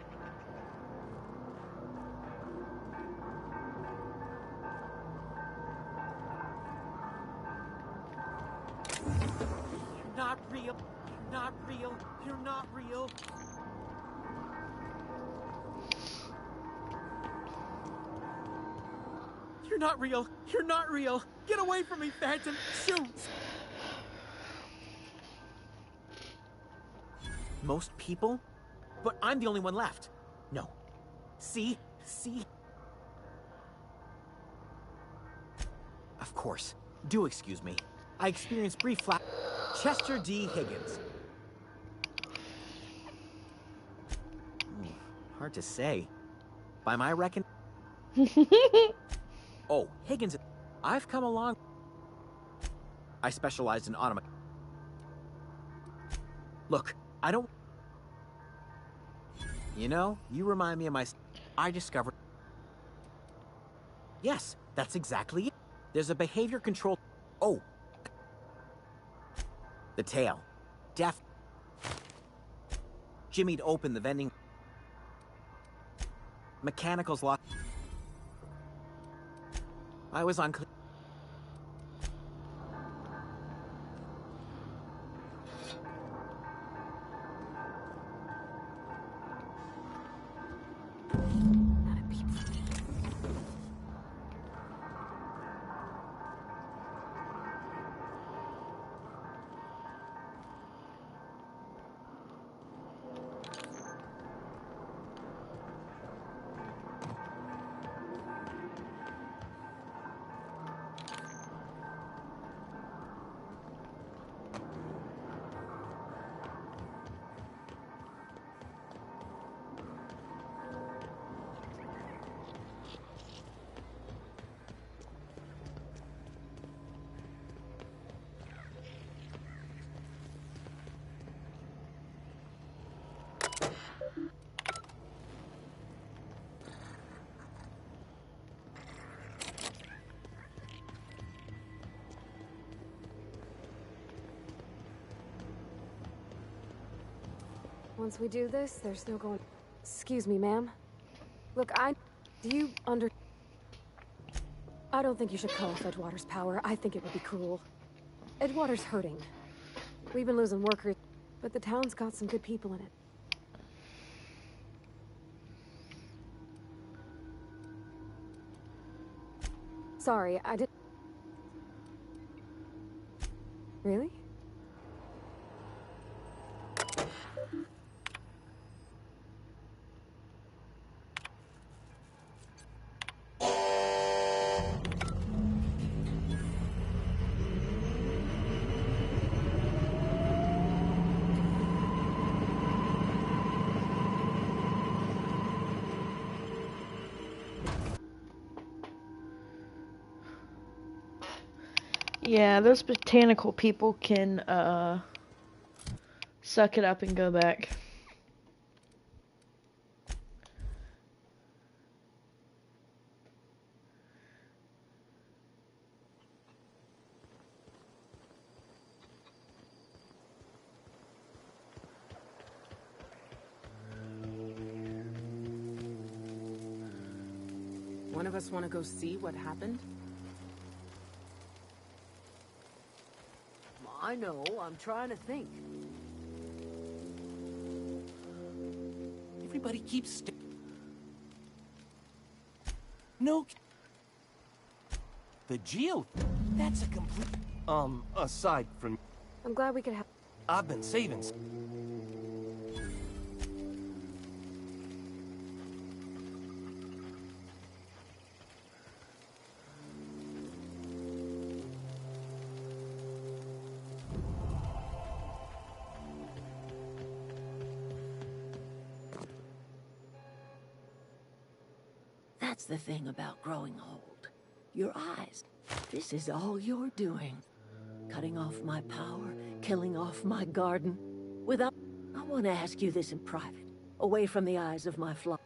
Not real. Not real. You're not real. You're not real. You're not real. Get away from me, Phantom. Shoot. Most people? But I'm the only one left. No. See? See? Of course. Do excuse me. I experienced brief flash. Chester D. Higgins. Hard to say. By my reckon. Oh, Higgins. I've come along. I specialized in automatic. Look, I don't. You know, you remind me of my. I discovered. Yes, that's exactly it. There's a behavior control. Oh. The tail. Deaf. Jimmy'd open the vending. Mechanicals lock. I was unclear. Once we do this, there's no going... Excuse me, ma'am. Look, do you I don't think you should cut off Edgewater's power. I think it would be cruel. Edgewater's hurting. We've been losing workers, but the town's got some good people in it. Sorry, I did... Really? Yeah, those botanical people can, suck it up and go back. One of us want to go see what happened? I know, I'm trying to think. Everybody keeps No. The geo... That's a complete... aside from... I'm glad we could have... I've been saving... That's the thing about growing old. Your eyes. This is all you're doing. Cutting off my power, killing off my garden. Without... I want to ask you this in private, away from the eyes of my flock.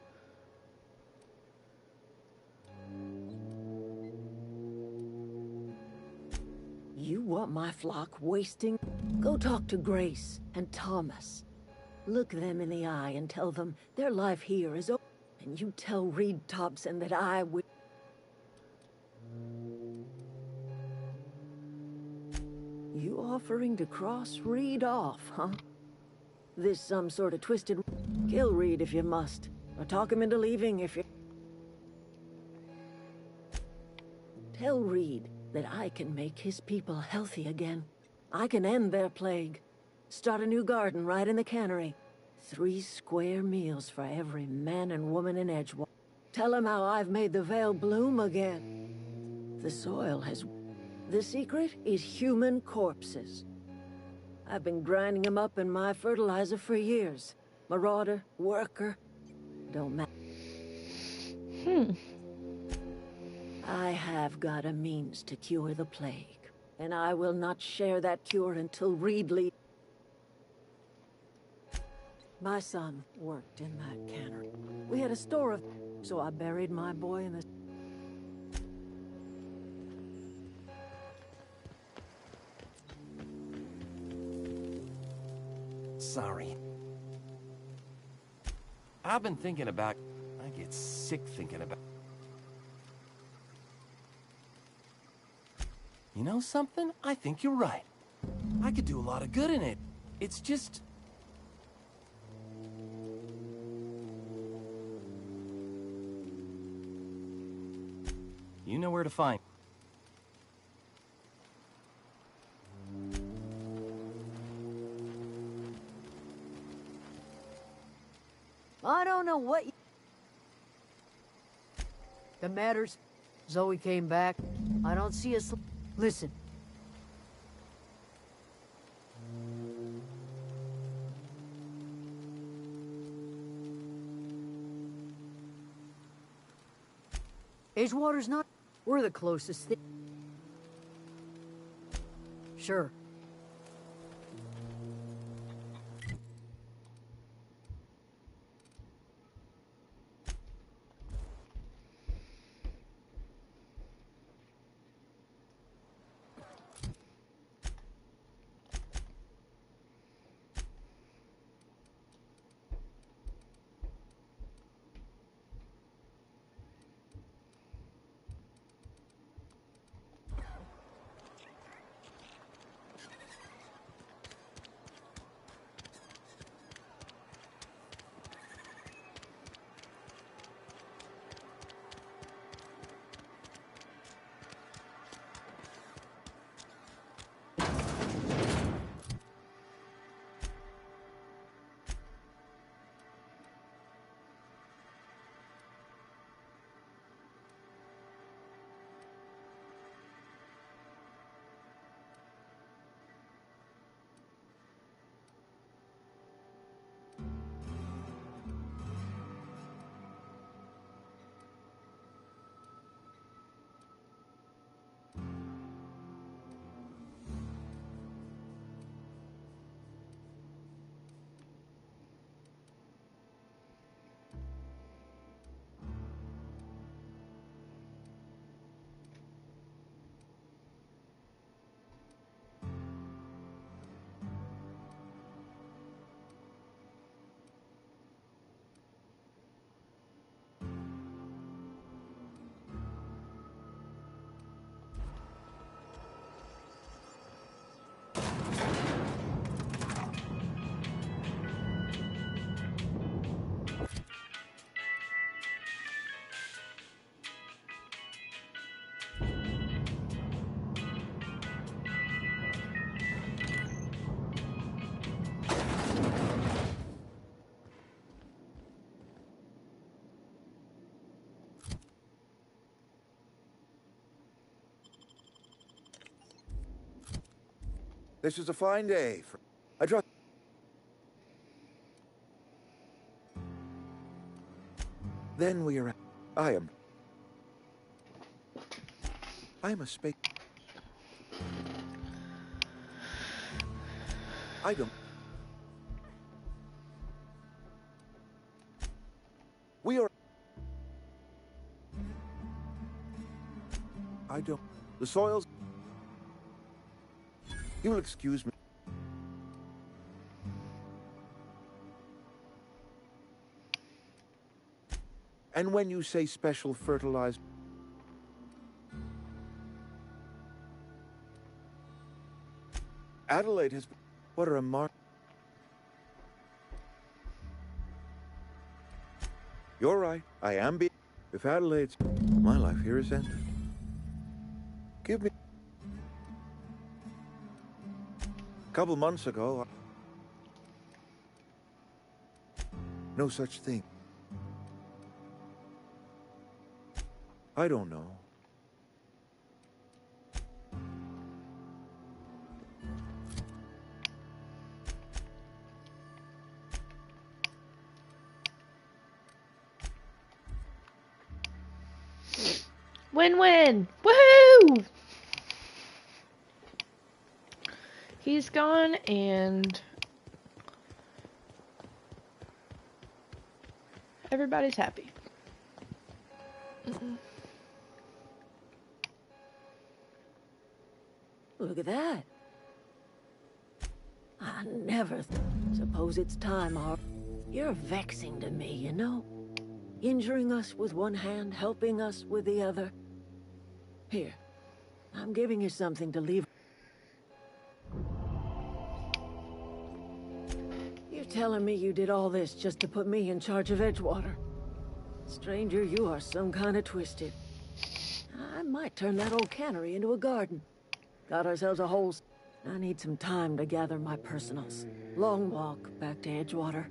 You want my flock wasting? Go talk to Grace and Thomas. Look them in the eye and tell them their life here is over. And you tell Reed Thompson that I will... You offering to cross Reed off, huh? This some sort of twisted... Kill Reed if you must, or talk him into leaving if you... Tell Reed that I can make his people healthy again. I can end their plague. Start a new garden right in the cannery. 3 square meals for every man and woman in Edgewater. Tell him how I've made the Vale bloom again. The soil has... The secret is human corpses. I've been grinding them up in my fertilizer for years. Marauder, worker, don't matter. I have got a means to cure the plague, and I will not share that cure until Reed leaves. My son worked in that cannery. We had a store of... So I buried my boy in the... Sorry. I've been thinking about... I get sick thinking about... You know something? I think you're right. I could do a lot of good in it. It's just... You know where to find. I don't know what the matters. Zoe came back. I don't see us. Listen. Edgewater's not... We're the closest thing. Sure. This is a fine day for... I trust... Then we are... I am a space... I don't... We are... I don't... The soils... You will excuse me. And when you say special fertilized... Adelaide has... What a remark... You're right. I am being... If Adelaide's... My life here is ended. Give me... A couple months ago... No such thing. I don't know. Win-win! Woohoo! He's gone and everybody's happy. Look at that. I never suppose it's time, Harp. You're vexing to me, you know? Injuring us with one hand, helping us with the other. Here, I'm giving you something to leave. You're telling me you did all this just to put me in charge of Edgewater? Stranger, you are some kind of twisted. I might turn that old cannery into a garden. Got ourselves a whole... I need some time to gather my personals. Long walk back to Edgewater.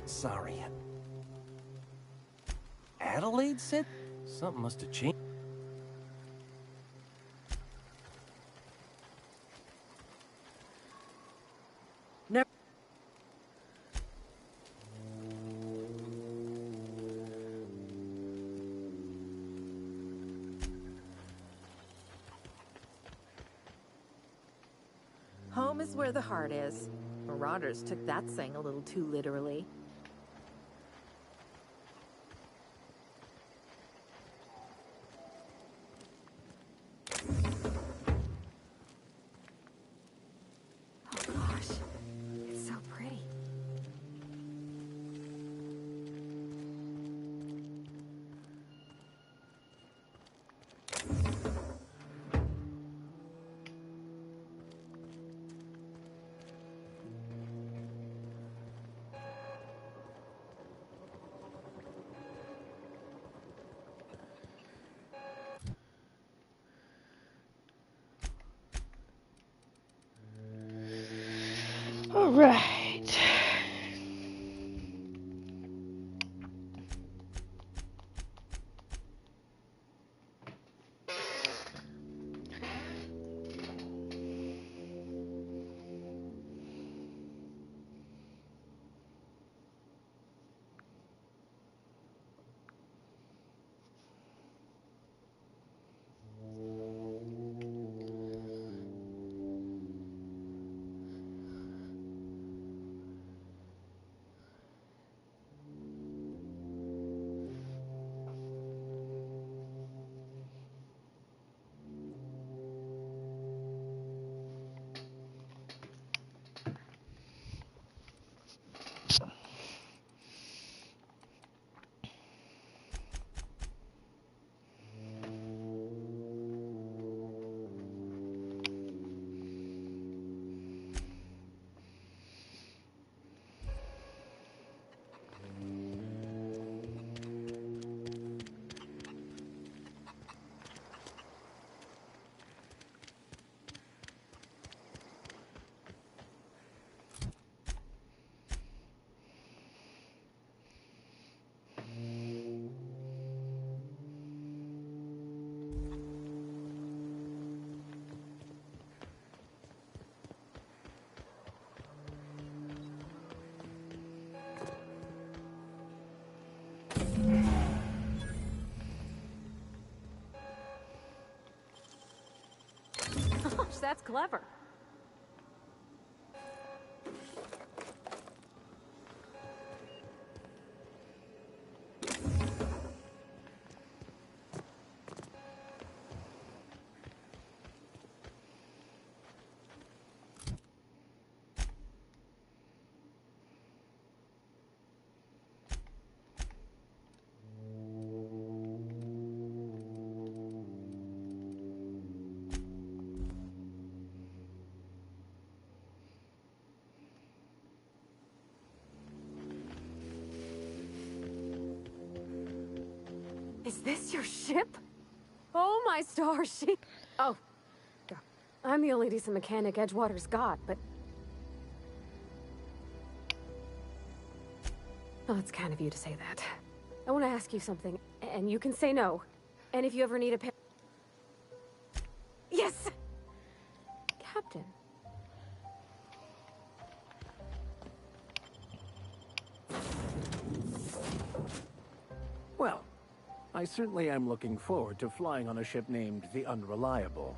Sorry. Adelaide said? Something must have changed. Never. Home is where the heart is. Marauders took that saying a little too literally. All right. that's clever. Is this your ship? Oh, my stars, she... Oh, yeah. I'm the only decent mechanic Edgewater's got, but... Oh, it's kind of you to say that. I want to ask you something, and you can say no. And if you ever need a pair... Yes! Captain. Well, I certainly am looking forward to flying on a ship named the Unreliable.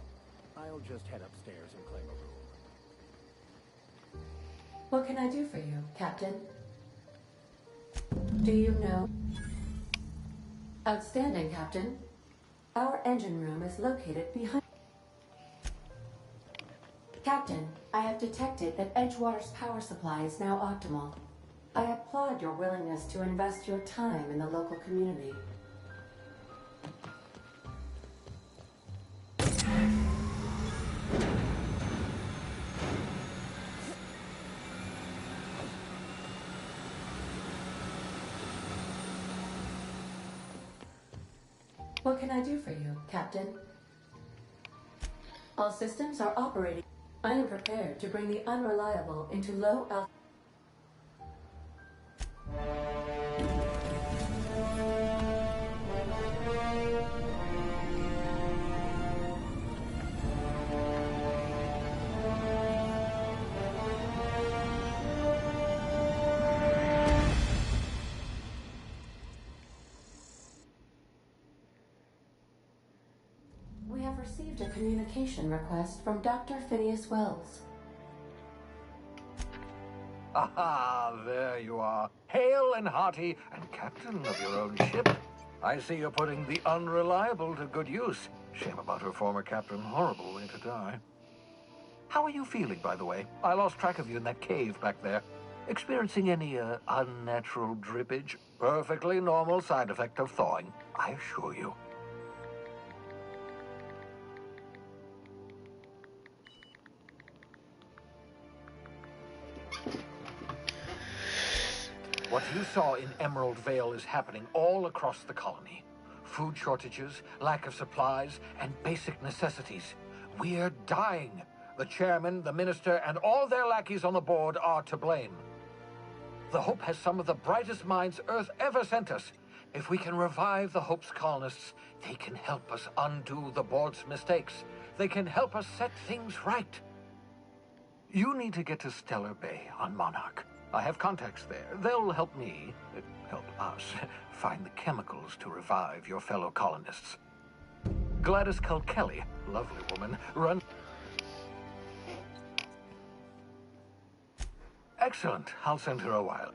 I'll just head upstairs and claim a room. What can I do for you, Captain? Do you know? Outstanding, Captain. Our engine room is located behind... Captain, I have detected that Edgewater's power supply is now optimal. I applaud your willingness to invest your time in the local community. What can I do for you, Captain? All systems are operating. I am prepared to bring the Unreliable into low altitude. We have received a communication request from Dr. Phineas Wells. Aha, there you are. Hale and hearty, and captain of your own ship. I see you're putting the Unreliable to good use. Shame about her former captain. Horrible way to die. How are you feeling, by the way? I lost track of you in that cave back there. Experiencing any, unnatural drippage? Perfectly normal side effect of thawing, I assure you. What you saw in Emerald Vale is happening all across the colony. Food shortages, lack of supplies, and basic necessities. We're dying. The chairman, the minister, and all their lackeys on the board are to blame. The Hope has some of the brightest minds Earth ever sent us. If we can revive the Hope's colonists, they can help us undo the board's mistakes. They can help us set things right. You need to get to Stellar Bay on Monarch. I have contacts there. They'll help me, help us, find the chemicals to revive your fellow colonists. Gladys Kilkelly, lovely woman, run... Excellent. I'll send her a while.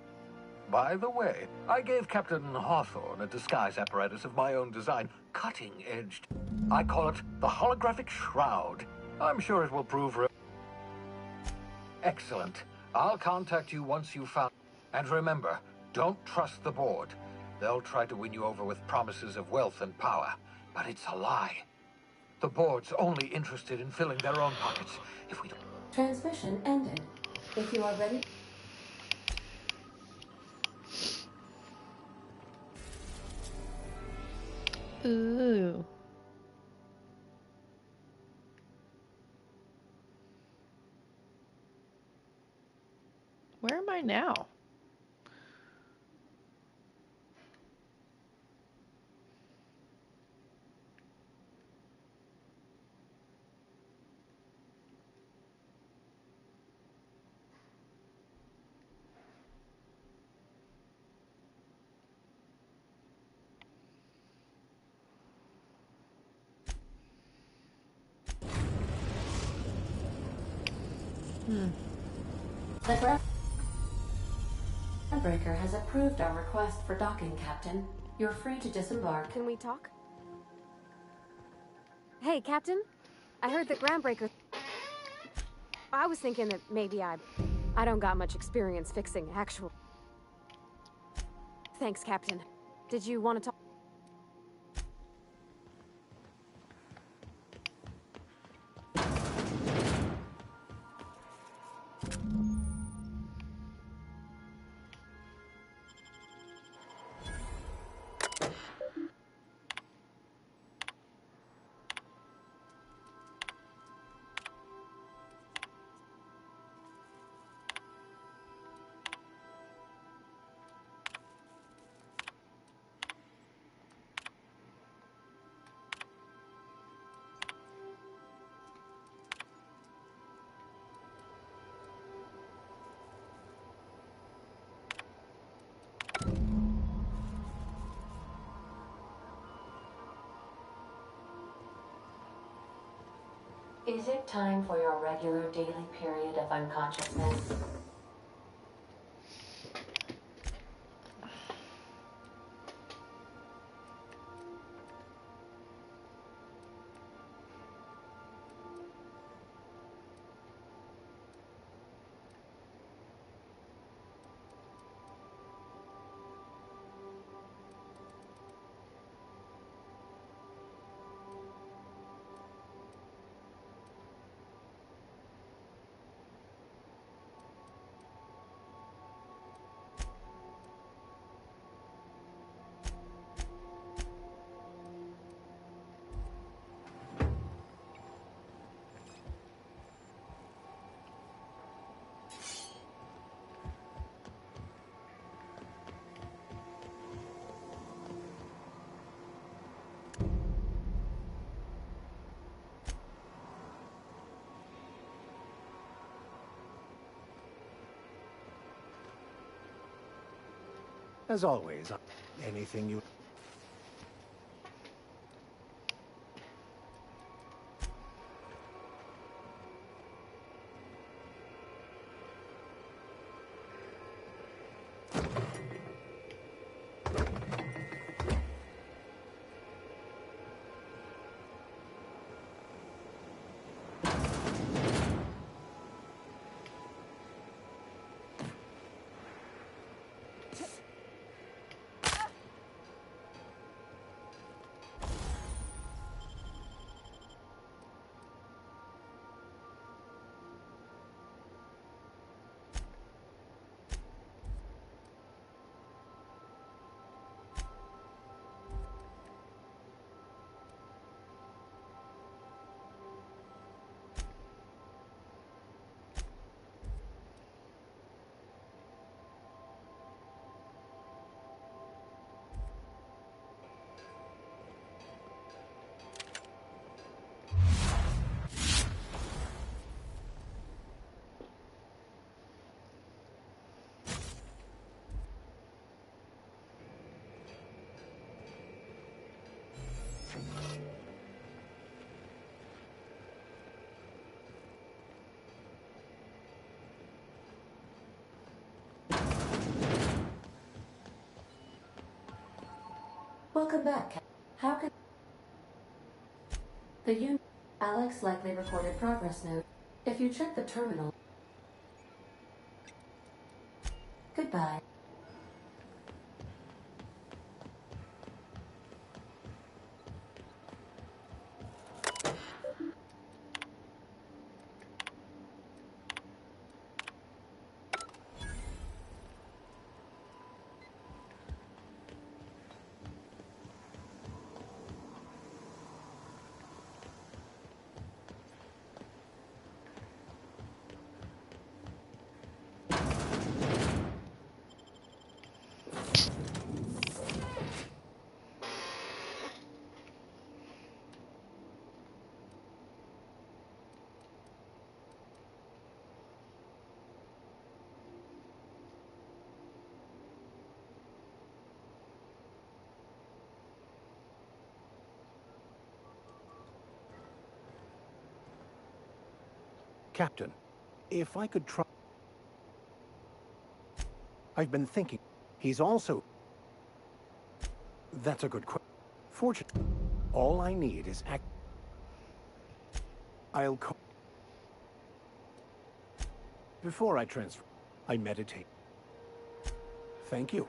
By the way, I gave Captain Hawthorne a disguise apparatus of my own design, cutting-edged. I call it the Holographic Shroud. I'm sure it will prove... Excellent. I'll contact you once you've found... And remember, don't trust the board. They'll try to win you over with promises of wealth and power, but it's a lie. The board's only interested in filling their own pockets. If we don't... Transmission ended. If you are ready... Ooh. Where am I now? The groundbreaker has approved our request for docking, Captain. You're free to disembark. Can we talk? Hey, Captain. I heard that groundbreaker... I was thinking that maybe I don't got much experience fixing actual... Thanks, Captain. Did you want to talk? Is it time for your regular daily period of unconsciousness? As always, anything you... Welcome back, Captain. How can... The unit... Alex likely recorded progress note. If you check the terminal... Goodbye. Captain, If I could try... I've been thinking. He's also... That's a good question. Fortunately, all I need is I'll call... Before I transfer, I meditate. Thank you.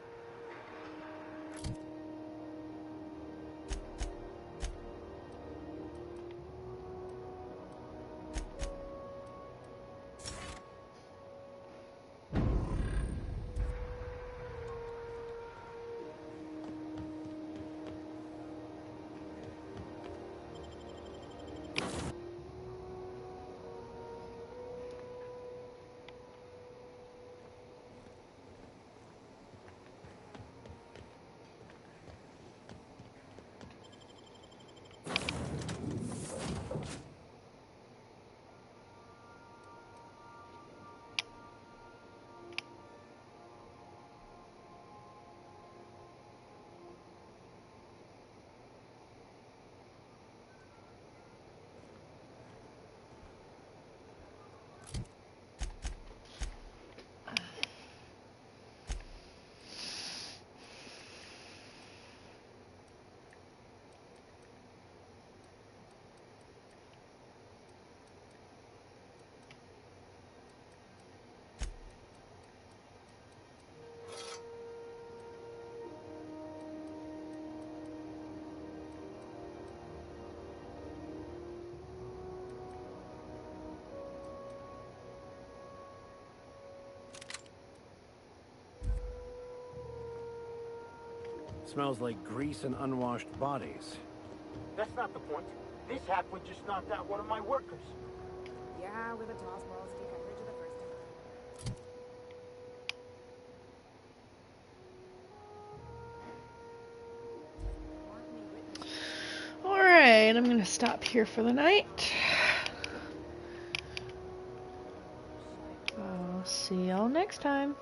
Smells like grease and unwashed bodies. That's not the point. This halfwit just knocked out one of my workers. Yeah, with a toss ball stick, I heard you the first time. Alright, I'm gonna stop here for the night. I'll see y'all next time.